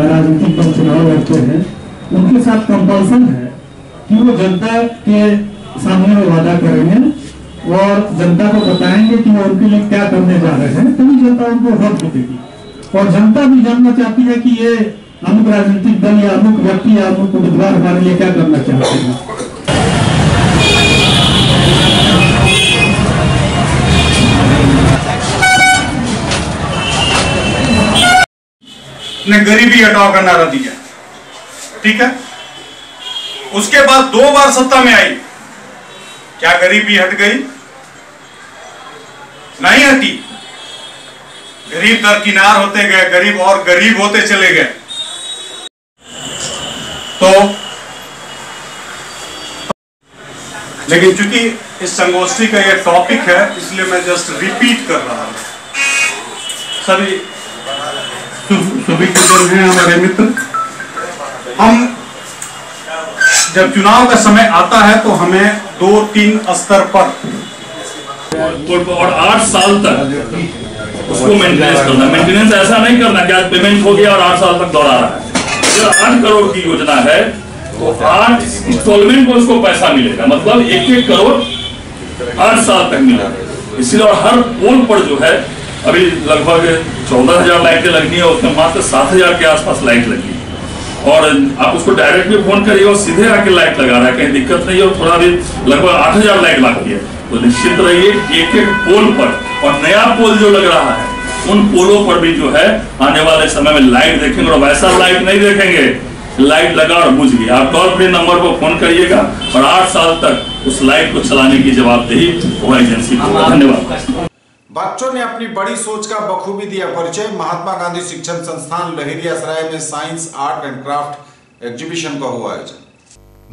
राजनीतिक दल चुनाव लड़ते हैं। उनके साथ कंपल्सन है कि वो जनता के सामने में वादा करेंगे और जनता को बताएंगे कि वो उनके लिए क्या करने जा रहे हैं, तभी जनता उनको वोट देगी। और जनता भी जानना चाहती है कि ये अमुक राजनीतिक दल या अमुक व्यक्ति या अमुक उम्मीदवार हमारे लिए क्या करना चाहते हैं। ने गरीबी हटाओ का नारा दिया, ठीक है। उसके बाद 2 बार सत्ता में आई, क्या गरीबी हट गई? नहीं हटी। गरीब दरकिनार होते गए, गरीब और गरीब होते चले गए। तो लेकिन चूंकि इस संगोष्ठी का यह टॉपिक है, इसलिए मैं जस्ट रिपीट कर रहा हूं। सभी जन हैं हमारे मित्र। हम जब चुनाव का समय आता है तो हमें 2-3 स्तर पर और 8 साल तक उसको मेंटेनेंस करना। मेंटेनेंस ऐसा नहीं करना कि आज पेमेंट हो गया और 8 साल तक दौड़ा रहा है। अगर 8 करोड़ की योजना है तो 8 इंस्टॉलमेंट को उसको पैसा मिलेगा, मतलब 1-1 करोड़ 8 साल तक मिलेगा। इसलिए और हर पोल पर जो है अभी लगभग 14,000 लाइटें लगनी है, उसमें मात्र 7,000 के आसपास लाइट लगी। और आप उसको डायरेक्ट भी फोन करिए और सीधे आके लाइट लगा रहा है, कहीं दिक्कत नहीं है। और थोड़ा भी लगभग 8,000 लाइट बाकी है। तो निश्चित रहिए 1-1 पोल पर, और नया पोल जो लग रहा है उन पोलों पर भी जो है आने वाले समय में लाइट देखेंगे। और वैसा लाइट नहीं देखेंगे लाइट लगा और बुझ गया। आप टोल फ्री नंबर पर फोन करिएगा और 8 साल तक उस लाइट को चलाने की जवाबदेही वो एजेंसी को। धन्यवाद। बच्चों ने अपनी बड़ी सोच का बखूबी दिया परिचय। महात्मा गांधी शिक्षण संस्थान लहेरियासराय में science, art and craft exhibition का हुआ आयोजन।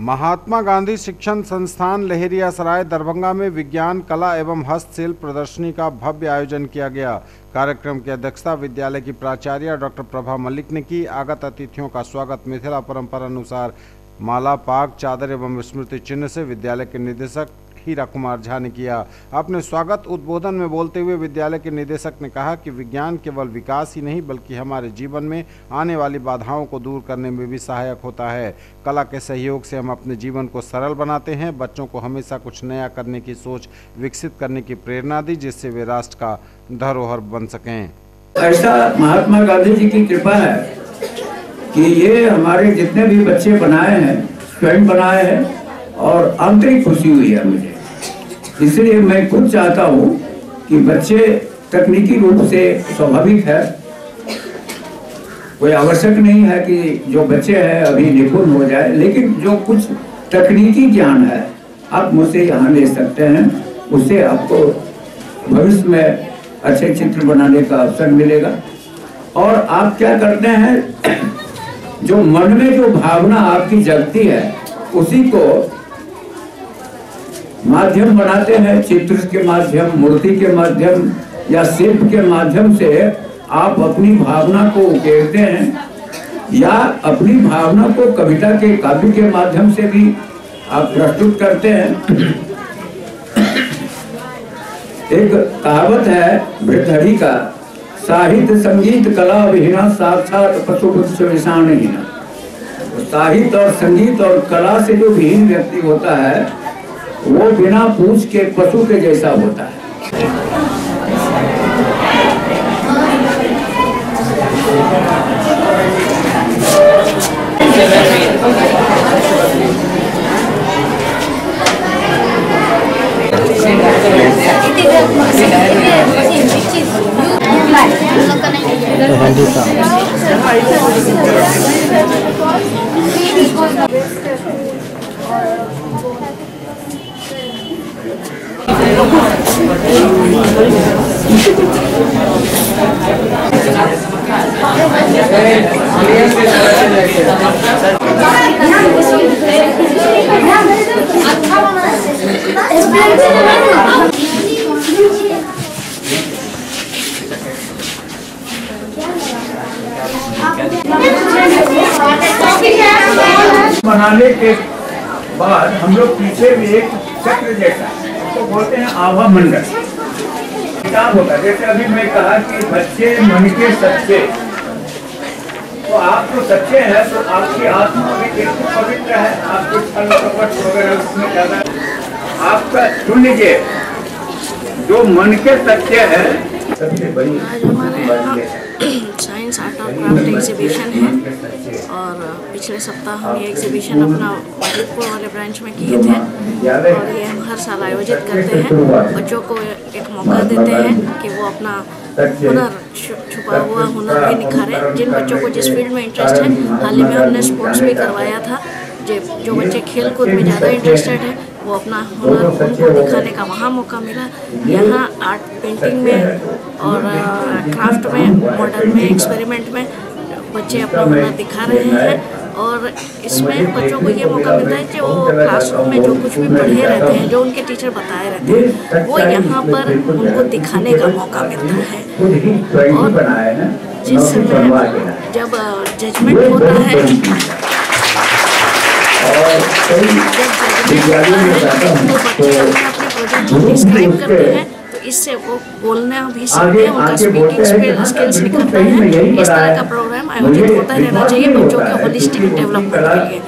महात्मा गांधी शिक्षण संस्थान लहेरियासराय दरभंगा में विज्ञान, कला एवं हस्तशिल्प प्रदर्शनी का भव्य आयोजन किया गया। कार्यक्रम की अध्यक्षता विद्यालय की प्राचार्य डॉक्टर प्रभा मलिक ने की। आगत अतिथियों का स्वागत मिथिला परंपरा अनुसार माला, पाग, चादर एवं स्मृति चिन्ह से विद्यालय के निदेशक हीरा कुमार झा ने किया। अपने स्वागत उद्बोधन में बोलते हुए विद्यालय के निदेशक ने कहा कि विज्ञान केवल विकास ही नहीं बल्कि हमारे जीवन में आने वाली बाधाओं को दूर करने में भी सहायक होता है। कला के सहयोग से हम अपने जीवन को सरल बनाते हैं। बच्चों को हमेशा कुछ नया करने की सोच विकसित करने की प्रेरणा दी, जिससे वे राष्ट्र का धरोहर बन सकें। ऐसा महात्मा गांधी जी की कृपा है कि ये हमारे जितने भी बच्चे बनाए हैं स्वयं बनाए हैं और आंतरिक खुशी हुई है मुझे। इसलिए मैं खुद चाहता हूँ कि बच्चे तकनीकी रूप से स्वाभाविक है, कोई आवश्यक नहीं है कि जो बच्चे हैं अभी निपुण हो जाए, लेकिन जो कुछ तकनीकी ज्ञान है आप मुझसे यहाँ ले सकते हैं, उससे आपको भविष्य में अच्छे चित्र बनाने का अवसर मिलेगा। और आप क्या करते हैं, जो मन में जो भावना आपकी जगती है उसी को माध्यम बनाते हैं, चित्र के माध्यम, मूर्ति के माध्यम या शिल्प के माध्यम से आप अपनी भावना को उकेरते हैं, या अपनी भावना को कविता के काव्य के माध्यम से भी आप प्रस्तुत करते हैं। एक कहावत है भृतहरि का, साहित्य संगीत कला विहीना साक्षात पशु पुच्छ विषाणहीना। साहित्य और संगीत और कला से जो विहीन व्यक्ति होता है वो बिना पूछ के पशु के जैसा होता है। बनाने के बाद हम लोग पीछे भी एक चक्र जैसा तो बोलते हैं आभा मंडल किताब होता है। जैसे अभी मैं कहा कि बच्चे मन के सच्चे, तो आप जो सच्चे हैं तो आपकी आत्मा भी बिल्कुल पवित्र है, आपको छल कपट वगैरह उसमें ज्यादा आपका सुन लीजिए जो मन के सच्चे है। सबसे बड़ी साइंस आर्ट और क्राफ्ट एग्जीबिशन है और पिछले सप्ताह हम ये एग्जीबिशन अपना मालिकपुर वाले ब्रांच में किए थे और ये हम हर साल आयोजित करते हैं। बच्चों को एक मौका देते हैं कि वो अपना हुनर, छुपा हुआ हुनर भी निखारें। जिन बच्चों को जिस फील्ड में इंटरेस्ट है, हाल ही में हमने स्पोर्ट्स भी करवाया था। जो बच्चे खेल कूद में ज़्यादा इंटरेस्टेड है वो अपना हुनर उनको दिखाने का वहाँ मौका मिला। यहाँ आर्ट पेंटिंग में और क्राफ्ट में, मॉडल में, एक्सपेरिमेंट में बच्चे अपना हुनर दिखा रहे हैं और इसमें बच्चों को ये मौका मिलता है कि वो क्लासरूम में जो कुछ भी पढ़े रहते हैं, जो उनके टीचर बताए रहते हैं, वो यहाँ पर उनको दिखाने का मौका मिलता है। और जिस जब जजमेंट होता है, डिस्क्राइब करते हैं तो इससे वो बोलना भी सीखते हैं, उनका स्पीकिंग स्किल्स निकलता है। इस तरह का प्रोग्राम आयोजित होता रहना चाहिए बच्चों के होलिस्टिक डेवलपमेंट के लिए।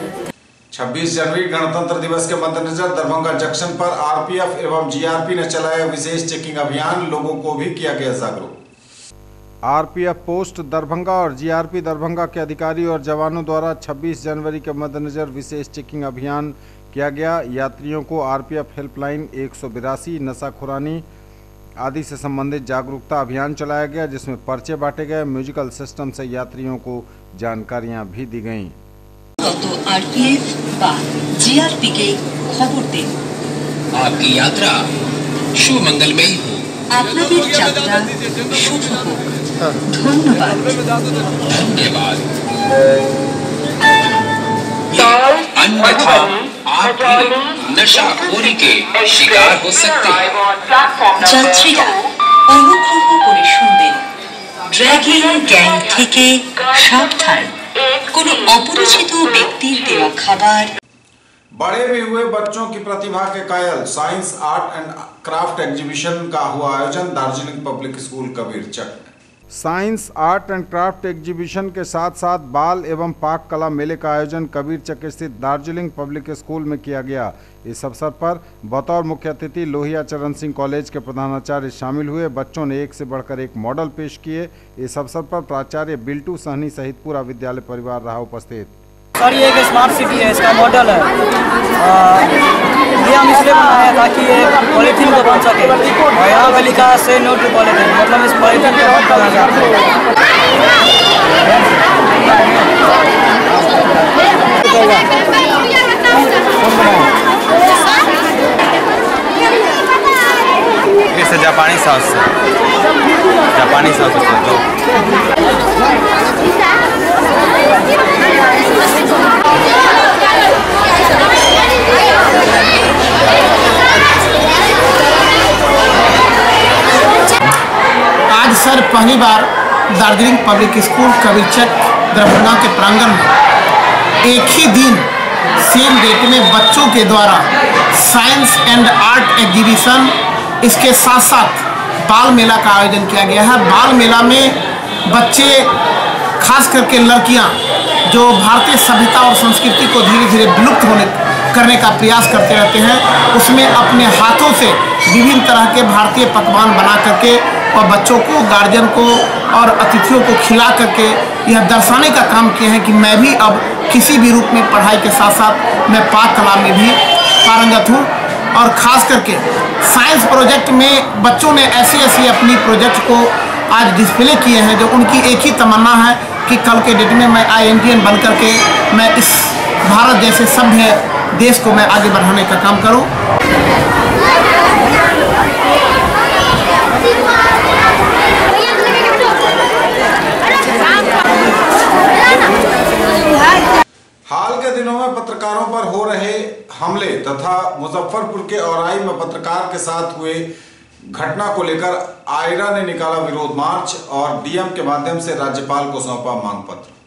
26 जनवरी गणतंत्र दिवस के मद्देनजर दरभंगा जंक्शन पर आरपीएफ एवं जीआरपी ने चलाया विशेष चेकिंग अभियान, लोगों को भी किया गया जागरूक। आरपीएफ पोस्ट दरभंगा और जीआरपी दरभंगा के अधिकारी और जवानों द्वारा 26 जनवरी के मद्देनजर विशेष चेकिंग अभियान किया गया। यात्रियों को आरपीएफ हेल्पलाइन 182, नशाखुरानी आदि से संबंधित जागरूकता अभियान चलाया गया, जिसमें पर्चे बांटे गए। म्यूजिकल सिस्टम से यात्रियों को जानकारियां भी दी गईं। तो आरपीएफ বা जीआरपी के खबर दें। आपकी यात्रा शुभ मंगलमयी हो। আপনাদের যাত্রা শুভ হোক। ধন্যবাদ। धन्यवाद। अन्यथा आप भी नशाखोरी के शिकार हो सकते हैं। যাত্রীরা অনুগ্রহ করে শুনবেন, ড্র্যাগিং গ্যাং থেকে সাবধান। কোনো অপরিচিত ব্যক্তির দেওয়া খাবার। बड़े भी हुए बच्चों की प्रतिभा के कायल, science art and craft exhibition का हुआ आयोजन दार्जिलिंग पब्लिक स्कूल कबीरचक में। Science, art and craft exhibition के साथ साथ बाल एवं पाक कला मेले का आयोजन कबीर चक स्थित दार्जिलिंग पब्लिक स्कूल में किया गया। इस अवसर पर बतौर मुख्य अतिथि लोहिया चरण सिंह कॉलेज के प्रधानाचार्य शामिल हुए। बच्चों ने एक से बढ़कर एक मॉडल पेश किए। इस अवसर पर प्राचार्य बिल्टू सहनी सहित पूरा विद्यालय परिवार रहा उपस्थित। सर ये एक स्मार्ट सिटी है, इसका मॉडल है। ये हम इसलिए बनाए हैं ताकि ये पॉलीथीन को बन सके और यहाँ पे लिखा है से नो टू पॉलीथीन, मतलब इस पॉलीथीन को बंद करना चाहते हैं। इसे जापानी सॉस आज सर पहली बार दार्जिलिंग पब्लिक स्कूल कबीर चक दरभंगा के प्रांगण में एक ही दिन सेम डेट में बच्चों के द्वारा साइंस एंड आर्ट एग्जीबिशन, इसके साथ साथ बाल मेला का आयोजन किया गया है। बाल मेला में बच्चे, खास करके लड़कियां, जो भारतीय सभ्यता और संस्कृति को धीरे धीरे विलुप्त करने का प्रयास करते रहते हैं, उसमें अपने हाथों से विभिन्न तरह के भारतीय पकवान बना करके और बच्चों को, गार्जियन को और अतिथियों को खिला करके यह दर्शाने का काम किए हैं कि मैं भी अब किसी भी रूप में पढ़ाई के साथ साथ मैं पाक कला में भी पारंगत हूँ। और ख़ास करके साइंस प्रोजेक्ट में बच्चों ने ऐसी अपनी प्रोजेक्ट को आज डिस्प्ले किए हैं, जो उनकी एक ही तमन्ना है कि कल के डेट में मैं IITian बन करके मैं इस भारत जैसे सभ्य देश को मैं आगे बढ़ाने का काम करूं। हाल के दिनों में पत्रकारों पर हो रहे हमले तथा मुजफ्फरपुर के औराई में पत्रकार के साथ हुए घटना को लेकर आयरा ने निकाला विरोध मार्च और डीएम के माध्यम से राज्यपाल को सौंपा मांग पत्र।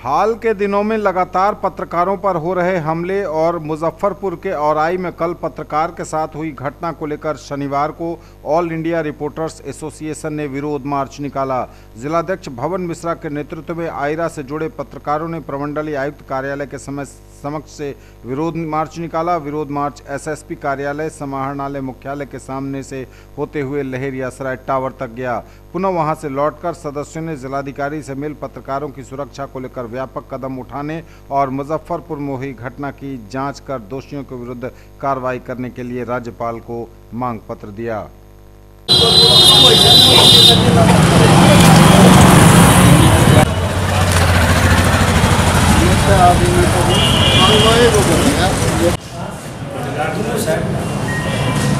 हाल के दिनों में लगातार पत्रकारों पर हो रहे हमले और मुजफ्फरपुर के औराई में कल पत्रकार के साथ हुई घटना को लेकर शनिवार को ऑल इंडिया रिपोर्टर्स एसोसिएशन ने विरोध मार्च निकाला। जिलाध्यक्ष भवन मिश्रा के नेतृत्व में आयरा से जुड़े पत्रकारों ने प्रमंडलीय आयुक्त कार्यालय के समक्ष से विरोध मार्च निकाला। विरोध मार्च एसएसपी कार्यालय, समाहरणालय मुख्यालय के सामने से होते हुए लहेरियासराय टावर तक गया। पुनः वहां से लौटकर सदस्यों ने जिलाधिकारी से मिल पत्रकारों की सुरक्षा को लेकर व्यापक कदम उठाने और मुजफ्फरपुर में हुई घटना की जांच कर दोषियों के विरुद्ध कार्रवाई करने के लिए राज्यपाल को मांग पत्र दिया।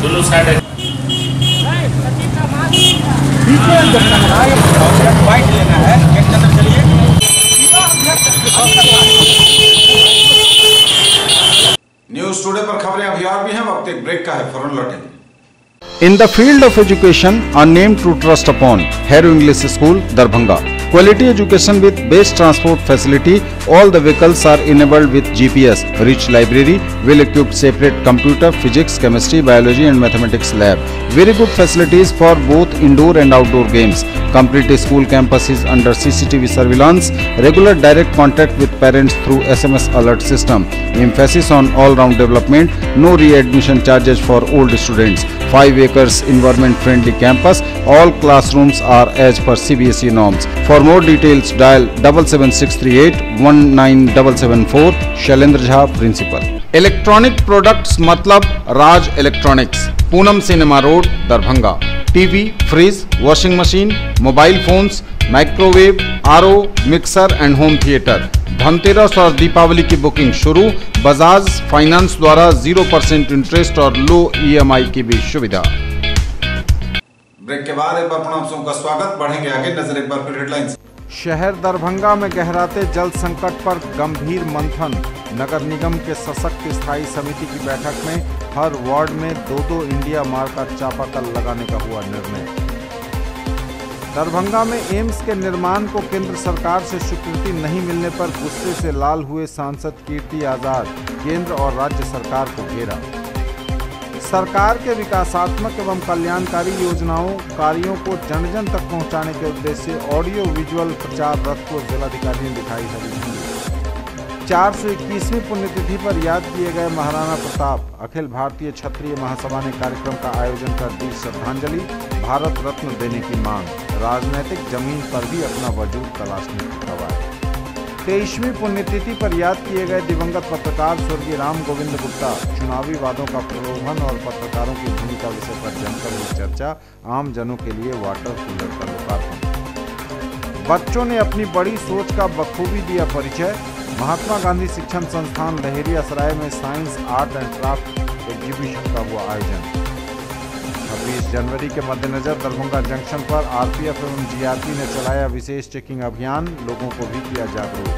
दोनों साइड वाइट लेना है, चलिए। न्यूज टुडे पर खबरें अभी और भी हैं, वक्त एक ब्रेक का है, फौरन लौटेंगे। In the field of education, a name to trust upon, Hero English School, Darbhanga. Quality education with best transport facility. All the vehicles are enabled with GPS. Rich library, well-equipped separate computer, physics, chemistry, biology and mathematics lab. Very good facilities for both indoor and outdoor games. Complete school campus is under CCTV surveillance. Regular direct contact with parents through SMS alert system. Emphasis on all-round development. No re-admission charges for old students. 5 acres environment-friendly campus. All classrooms are as per CBSE norms. For more details, dial 77638 19774. Shailendra Jha, principal. Electronic products मतलब Raj electronics, Poonam cinema road, Darbhanga. TV, fridge, washing machine, mobile phones, microwave, RO, mixer and home theatre. Dhanteras और दीपावली की बुकिंग शुरू। बजाज फाइनेंस द्वारा 0% इंटरेस्ट और लो EMI की भी सुविधा। ब्रेक के बाद एक बार पुनः आप सबका स्वागत। बढ़ेंगे आगे, नजर एक बार फिर हेडलाइंस। शहर दरभंगा में गहराते जल संकट पर गंभीर मंथन। नगर निगम के सशक्त स्थायी समिति की बैठक में हर वार्ड में 2-2 इंडिया मार्क का चापाकल लगाने का हुआ निर्णय। दरभंगा में एम्स के निर्माण को केंद्र सरकार से स्वीकृति नहीं मिलने पर गुस्से से लाल हुए सांसद कीर्ति आजाद, केंद्र और राज्य सरकार को घेरा। सरकार के विकासात्मक एवं कल्याणकारी योजनाओं कार्यों को जन जन तक पहुंचाने के उद्देश्य से ऑडियो विजुअल प्रचार रथ को जिलाधिकारी ने दिखाई हरी झंडी। 421वीं पुण्यतिथि पर याद किए गए महाराणा प्रताप। अखिल भारतीय क्षत्रिय महासभा ने कार्यक्रम का आयोजन कर दी श्रद्धांजलि, भारत रत्न देने की मांग। राजनीतिक जमीन पर भी अपना वजूद तलाशने की कवायद। 23वीं पुण्यतिथि पर याद किए गए दिवंगत पत्रकार स्वर्गीय राम गोविंद गुप्ता। चुनावी वादों का प्रलोभन और पत्रकारों की भूमिका विषय पर जमकर हुई चर्चा। आम जनों के लिए वाटर कूलर का लोकार्पण। बच्चों ने अपनी बड़ी सोच का बखूबी दिया परिचय। महात्मा गांधी शिक्षण संस्थान लहेरियासराय में science, art and craft exhibition का हुआ आयोजन। 26 जनवरी के मद्देनजर दरभंगा जंक्शन पर आरपीएफ एवं जीआरपी ने चलाया विशेष चेकिंग अभियान, लोगों को भी किया जागरूक।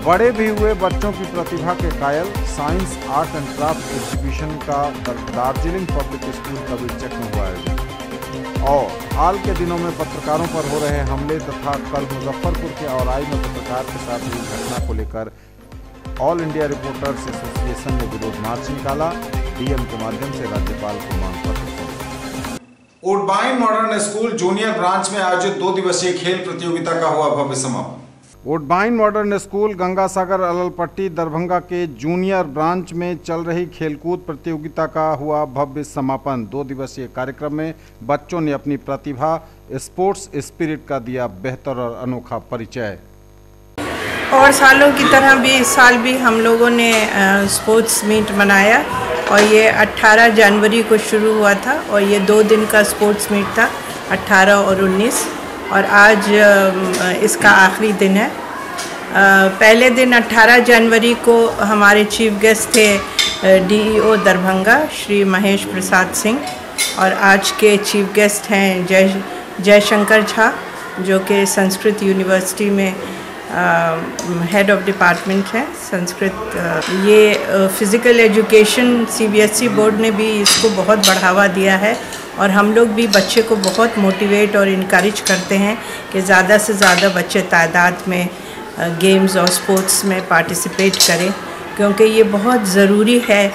बड़े भी हुए बच्चों की प्रतिभा के कायल। Science, art and craft exhibition का दार्जिलिंग पब्लिक स्कूल कबीरचक में हुआ आयोजन। और हाल के दिनों में पत्रकारों पर हो रहे हमले तथा कल मुजफ्फरपुर के औराई में पत्रकार के साथ हुई घटना को लेकर ऑल इंडिया रिपोर्टर्स एसोसिएशन ने विरोध मार्च निकाला। डीएम के माध्यम से राज्यपाल को मांग पत्र। वुडबाइन मॉडर्न स्कूल जूनियर ब्रांच में आयोजित 2 दिवसीय खेल प्रतियोगिता का हुआ भव्य समापन। वुडबाइन मॉडर्न स्कूल गंगासागर अललपट्टी दरभंगा के जूनियर ब्रांच में चल रही खेलकूद प्रतियोगिता का हुआ भव्य समापन। 2 दिवसीय कार्यक्रम में बच्चों ने अपनी प्रतिभा, स्पोर्ट्स स्पिरिट का दिया बेहतर और अनोखा परिचय। और सालों की तरह भी इस साल भी हम लोगों ने स्पोर्ट्स मीट मनाया और ये 18 जनवरी को शुरू हुआ था और ये 2 दिन का स्पोर्ट्स मीट था, 18 और 19, और आज इसका आखिरी दिन है। पहले दिन 18 जनवरी को हमारे चीफ गेस्ट थे डीईओ दरभंगा श्री महेश प्रसाद सिंह, और आज के चीफ गेस्ट हैं जयशंकर झा जो कि संस्कृत यूनिवर्सिटी में हेड ऑफ डिपार्टमेंट है संस्कृत। ये फिज़िकल एजुकेशन सीबीएसई बोर्ड ने भी इसको बहुत बढ़ावा दिया है और हम लोग भी बच्चे को बहुत मोटिवेट और इनकरेज करते हैं कि ज़्यादा से ज़्यादा बच्चे तादाद में गेम्स और स्पोर्ट्स में पार्टिसिपेट करें, क्योंकि ये बहुत ज़रूरी है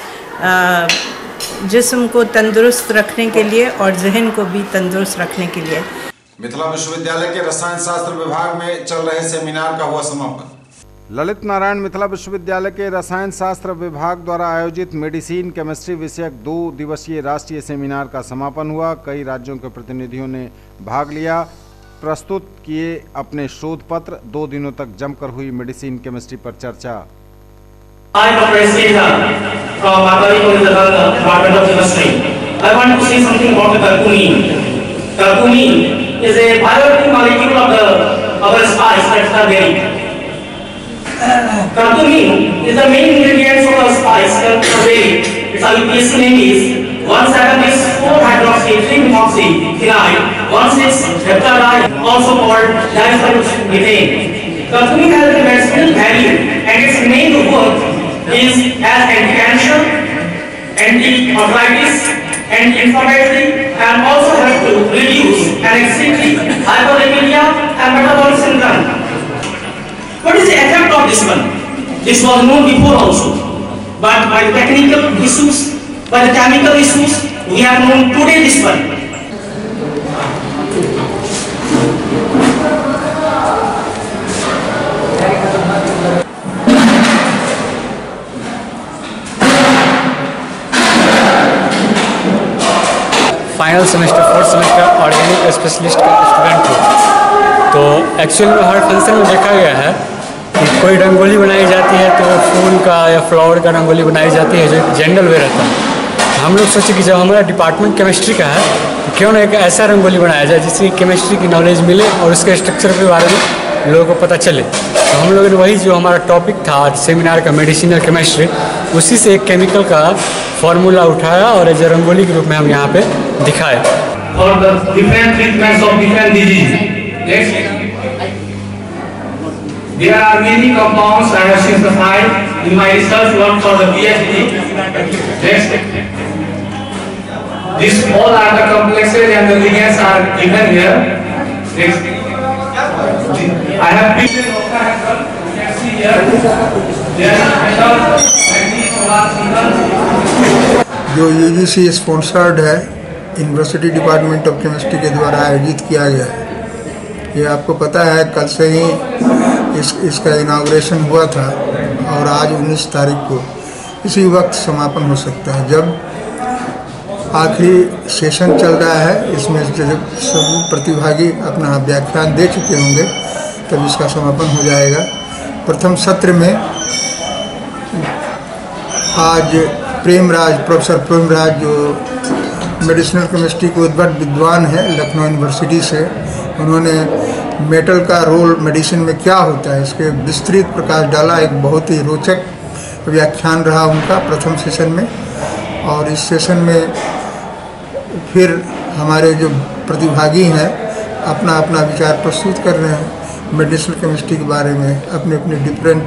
जिस्म को तंदुरुस्त रखने के लिए और जहन को भी तंदुरुस्त रखने के लिए। मिथिला विश्वविद्यालय के रसायन शास्त्र विभाग में चल रहे सेमिनार का हुआ समापन। ललित नारायण मिथिला विश्वविद्यालय के रसायन शास्त्र विभाग द्वारा आयोजित मेडिसिन केमिस्ट्री विषयक 2 दिवसीय राष्ट्रीय सेमिनार का समापन हुआ। कई राज्यों के प्रतिनिधियों ने भाग लिया, प्रस्तुत किए अपने शोध पत्र। 2 दिनों तक जमकर हुई मेडिसिन केमिस्ट्री पर चर्चा। is a bioactive molecule of the spice, that's the berry. Curcumin is the main ingredient of the spice, the berry. Its IUPAC name is 1,7 is 4-hydroxy-3-methoxy-phenyl, 1,6-heptadine, also called diphosphomethane. Curcumin has a medicinal value and its main work is as anti-cancer, anti-arthritis, anti-inflammatory, and also help to reduce anxiety, hyperlipidemia, and metabolic syndrome. What is the effect of this one? This was known before also, but by the technical issues, by the chemical issues, we have known today this one. Final semester 4th semester organic specialist का स्टूडेंट हूँ। तो एक्चुअल में हर फंक्शन में देखा गया है कि कोई रंगोली बनाई जाती है तो फूल का या फ्लावर का रंगोली बनाई जाती है जो जनरल वे रहता है। हम लोग सोचे कि जब हमारा डिपार्टमेंट केमिस्ट्री का है तो क्यों ना एक ऐसा रंगोली बनाया जाए जिससे केमिस्ट्री की नॉलेज मिले और उसके स्ट्रक्चर के बारे में लोगों को पता चले। तो हम लोगों ने वही जो हमारा टॉपिक था आज सेमिनार का मेडिसिनल केमिस्ट्री, उसी से एक केमिकल का फार्मूला उठाया और एज रंगोली के रूप में हम यहाँ पे दिखाए। For the different treatments of different diseases. Next. There are many compounds I have synthesized in my research work for the PhD. Next. These all are the complexes and the ligands are given here. Next. I have been you can see here. There are metals, जो UGC स्पॉन्सर्ड है, यूनिवर्सिटी डिपार्टमेंट ऑफ केमिस्ट्री के द्वारा आयोजित किया गया है। ये आपको पता है कल से ही इसका इनाग्रेशन हुआ था और आज 19 तारीख को इसी वक्त समापन हो सकता है। जब आखिरी सेशन चल रहा है, इसमें जब सभी प्रतिभागी अपना व्याख्यान दे चुके होंगे तब इसका समापन हो जाएगा। प्रथम सत्र में आज प्रोफेसर प्रेमराज जो मेडिसिनल केमिस्ट्री के उद्भट विद्वान है लखनऊ यूनिवर्सिटी से, उन्होंने मेटल का रोल मेडिसिन में क्या होता है इसके विस्तृत प्रकाश डाला। एक बहुत ही रोचक व्याख्यान रहा उनका प्रथम सेशन में। और इस सेशन में फिर हमारे जो प्रतिभागी हैं अपना अपना विचार प्रस्तुत कर रहे हैं मेडिसिनल केमिस्ट्री के बारे में, अपने अपने डिफरेंट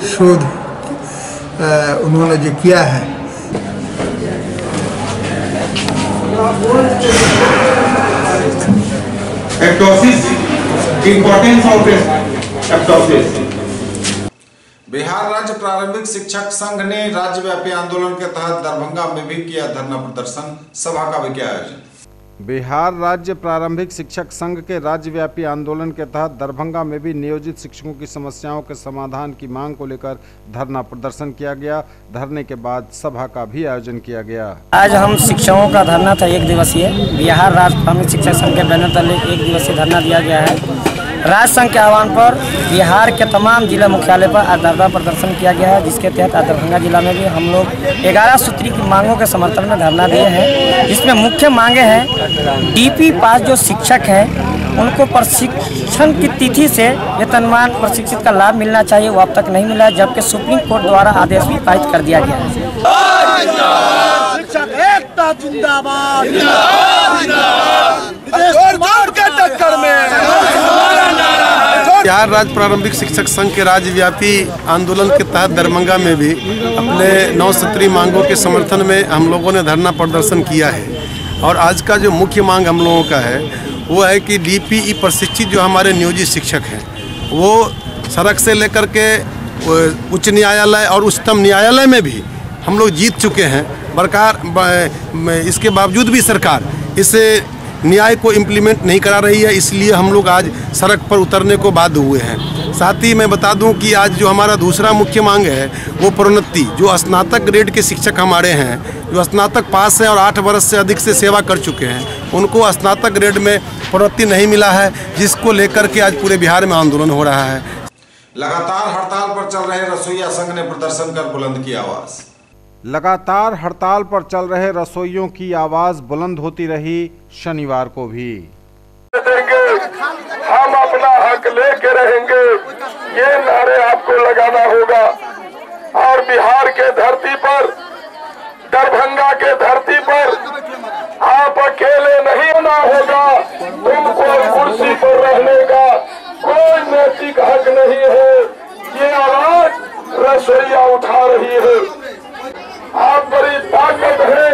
शोध उन्होंने जो किया है। बिहार राज्य प्रारंभिक शिक्षक संघ ने राज्यव्यापी आंदोलन के तहत दरभंगा में भी किया धरना प्रदर्शन। सभा का भी किया आयोजन। बिहार राज्य प्रारंभिक शिक्षक संघ के राज्यव्यापी आंदोलन के तहत दरभंगा में भी नियोजित शिक्षकों की समस्याओं के समाधान की मांग को लेकर धरना प्रदर्शन किया गया। धरने के बाद सभा का भी आयोजन किया गया। आज हम शिक्षकों का धरना था 1 दिवसीय। बिहार राज्य प्रारंभिक शिक्षक संघ के बैनर तले 1 दिवसीय धरना दिया गया है। राज्य संघ के आह्वान पर बिहार के तमाम जिला मुख्यालय पर आज धरना प्रदर्शन किया गया है, जिसके तहत आज दरभंगा जिला में भी हम लोग 11 सूत्री की मांगों के समर्थन में धरना दिए हैं। जिसमें मुख्य मांगे हैं DP पास जो शिक्षक हैं उनको प्रशिक्षण की तिथि से वेतनमान प्रशिक्षित का लाभ मिलना चाहिए, वो अब तक नहीं मिला है, जबकि सुप्रीम कोर्ट द्वारा आदेश भी पारित कर दिया गया है। बिहार राज्य प्रारंभिक शिक्षक संघ के राज्यव्यापी आंदोलन के तहत दरभंगा में भी अपने 9 सूत्री मांगों के समर्थन में हम लोगों ने धरना प्रदर्शन किया है। और आज का जो मुख्य मांग हम लोगों का है वो है कि DPE प्रशिक्षित जो हमारे नियोजित शिक्षक हैं वो सड़क से लेकर के उच्च न्यायालय और उच्चतम न्यायालय में भी हम लोग जीत चुके हैं। इसके बावजूद भी सरकार इस न्याय को इम्प्लीमेंट नहीं करा रही है, इसलिए हम लोग आज सड़क पर उतरने को बाध्य हुए हैं। साथ ही मैं बता दूं कि आज जो हमारा दूसरा मुख्य मांग है वो प्रोन्नति, जो स्नातक ग्रेड के शिक्षक हमारे हैं जो स्नातक पास हैं और 8 वर्ष से अधिक से सेवा कर चुके हैं, उनको स्नातक ग्रेड में प्रोन्नति नहीं मिला है, जिसको लेकर के आज पूरे बिहार में आंदोलन हो रहा है। लगातार हड़ताल पर चल रहे रसोइया संघ ने प्रदर्शन कर बुलंद की आवाज। लगातार हड़ताल पर चल रहे रसोइयों की आवाज बुलंद होती रही शनिवार को भी। हम अपना हक लेके रहेंगे, ये नारे आपको लगाना होगा। और बिहार के धरती पर, दरभंगा के धरती पर आप अकेले नहीं होना होगा। तुमको कुर्सी पर रहने का कोई नैतिक हक नहीं है। ये आवाज रसोइया उठा रही है। आप बड़ी ताकत है,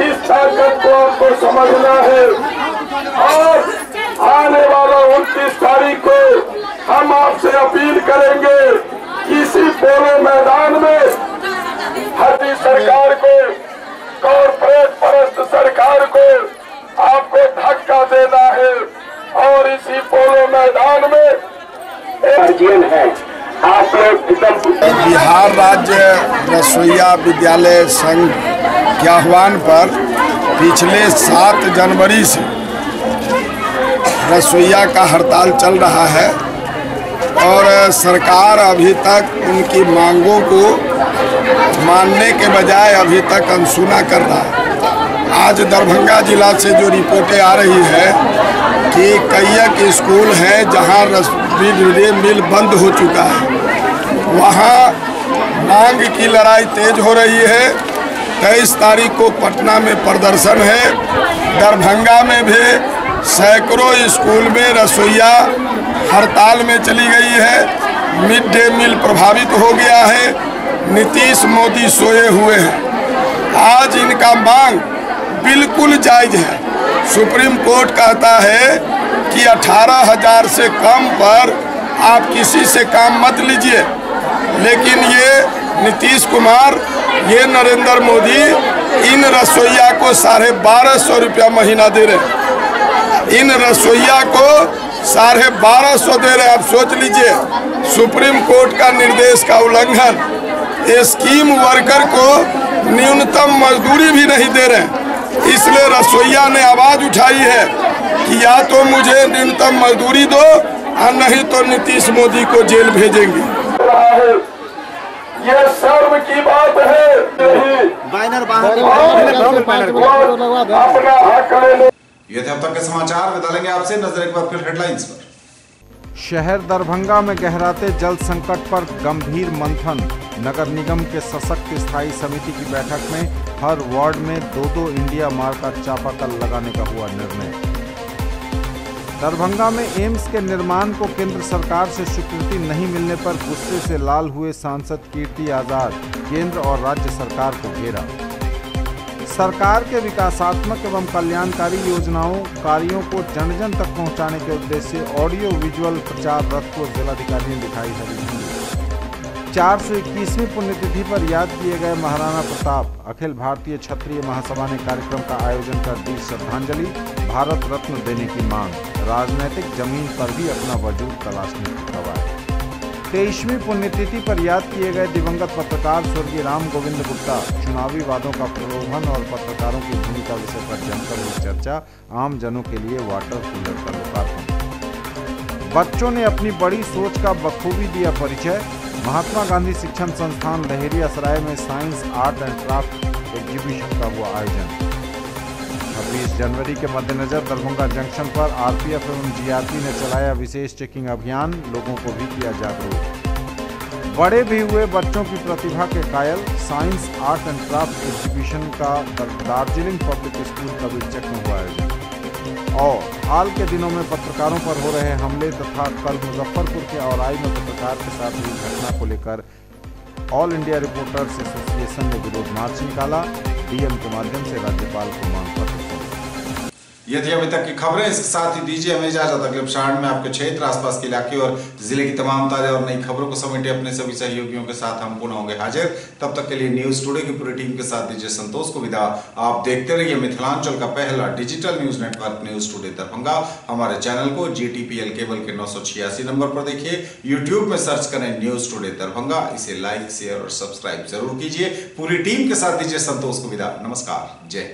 इस ताकत को आपको समझना है। और आने वाला 29 तारीख को हम आपसे अपील करेंगे, इसी पोलो मैदान में हड्डी सरकार को, कॉर्पोरेट परस्त सरकार को आपको धक्का देना है। और इसी पोलो मैदान में अर्जियन है आप लोग बिहार राज्य रसोइया विद्यालय संघ के आह्वान पर पिछले 7 जनवरी से रसोइया का हड़ताल चल रहा है और सरकार अभी तक उनकी मांगों को मानने के बजाय अभी तक अनसुना कर रहा है। आज दरभंगा जिला से जो रिपोर्टें आ रही है कि कई स्कूल हैं जहां मिड डे मील बंद हो चुका है, वहां मांग की लड़ाई तेज हो रही है। 23 तारीख को पटना में प्रदर्शन है। दरभंगा में भी सैकड़ों स्कूल में रसोइया हड़ताल में चली गई है। मिड डे मील प्रभावित हो गया है। नीतीश मोदी सोए हुए हैं। आज इनका मांग बिल्कुल जायज है। सुप्रीम कोर्ट कहता है कि 18,000 से कम पर आप किसी से काम मत लीजिए, लेकिन ये नीतीश कुमार, ये नरेंद्र मोदी इन रसोइया को 1250 रुपया महीना दे रहे। इन रसोइया को 1250 दे रहे। आप सोच लीजिए, सुप्रीम कोर्ट का निर्देश का उल्लंघन। स्कीम वर्कर को न्यूनतम मजदूरी भी नहीं दे रहे। इसलिए रसोइया ने आवाज उठाई है कि या तो मुझे न्यूनतम मजदूरी दो और नहीं तो नीतीश मोदी को जेल भेजेंगे। ये शर्म की बात है। अपना हक लेने। ये थे अब तक के समाचार। बता लेंगे आपसे, नजर एक बार फिर हेडलाइंस पर। शहर दरभंगा में गहराते जल संकट पर गंभीर मंथन। नगर निगम के सशक्त स्थायी समिति की बैठक में हर वार्ड में 2-2 इंडिया मार्क का चापाकल लगाने का हुआ निर्णय। दरभंगा में एम्स के निर्माण को केंद्र सरकार से स्वीकृति नहीं मिलने पर गुस्से से लाल हुए सांसद कीर्ति आजाद। केंद्र और राज्य सरकार को घेरा। सरकार के विकासात्मक एवं कल्याणकारी योजनाओं कार्यों को जन जन तक पहुंचाने के उद्देश्य से ऑडियो विजुअल प्रचार रथ को जिलाधिकारी ने दिखाई हरी झंडी। 421वीं पुण्यतिथि पर याद किए गए महाराणा प्रताप। अखिल भारतीय क्षत्रिय महासभा ने कार्यक्रम का आयोजन कर दी श्रद्धांजलि। भारत रत्न देने की मांग। राजनीतिक जमीन पर भी अपना वजूद तलाशने की कवायद। 23वीं पुण्यतिथि पर याद किए गए दिवंगत पत्रकार स्वर्गीय राम गोविंद गुप्ता। चुनावी वादों का प्रलोभन और पत्रकारों की भूमिका विषय पर जमकर हुई चर्चा। आम जनों के लिए वाटर कूलर का लोकार्पण। बच्चों ने अपनी बड़ी सोच का बखूबी दिया परिचय। महात्मा गांधी शिक्षण संस्थान लहेरिया सराय में science art and craft exhibition का हुआ आयोजन। 26 जनवरी के मद्देनजर दरभंगा जंक्शन पर आरपीएफ एवं जीआरपी ने चलाया विशेष चेकिंग अभियान। लोगों को भी किया जागरूक। बड़े भी हुए बच्चों की प्रतिभा के कायल। Science art and craft exhibition का दार्जिलिंग पब्लिक स्कूल कबीरचक में हुआ आयोजन। और हाल के दिनों में पत्रकारों पर हो रहे हमले तथा कल मुजफ्फरपुर के औराई में पत्रकार के साथ हुई घटना को लेकर ऑल इंडिया रिपोर्टर्स एसोसिएशन ने विरोध मार्च निकाला। डीएम के माध्यम से राज्यपाल को मांग पत्र सौंपा। ये थी अभी तक की खबरें। इसके साथ ही दीजिए हमें इजाजत। अगले क्षण में आपके क्षेत्र, आसपास के इलाके और जिले की तमाम ताजा और नई खबरों को समेटे अपने सभी सहयोगियों के साथ हम पुनः होंगे हाजिर। तब तक के लिए न्यूज टुडे की पूरी टीम के साथ दीजिए संतोष को विदा। आप देखते रहिए मिथिलांचल का पहला digital news network news today Darbhanga. हमारे चैनल को GTPL केबल के 986 नंबर पर देखिए। यूट्यूब में सर्च करें न्यूज टुडे दरभंगा। इसे लाइक, शेयर और सब्सक्राइब जरूर कीजिए। पूरी टीम के साथ दीजिए संतोष को विदा। नमस्कार, जय।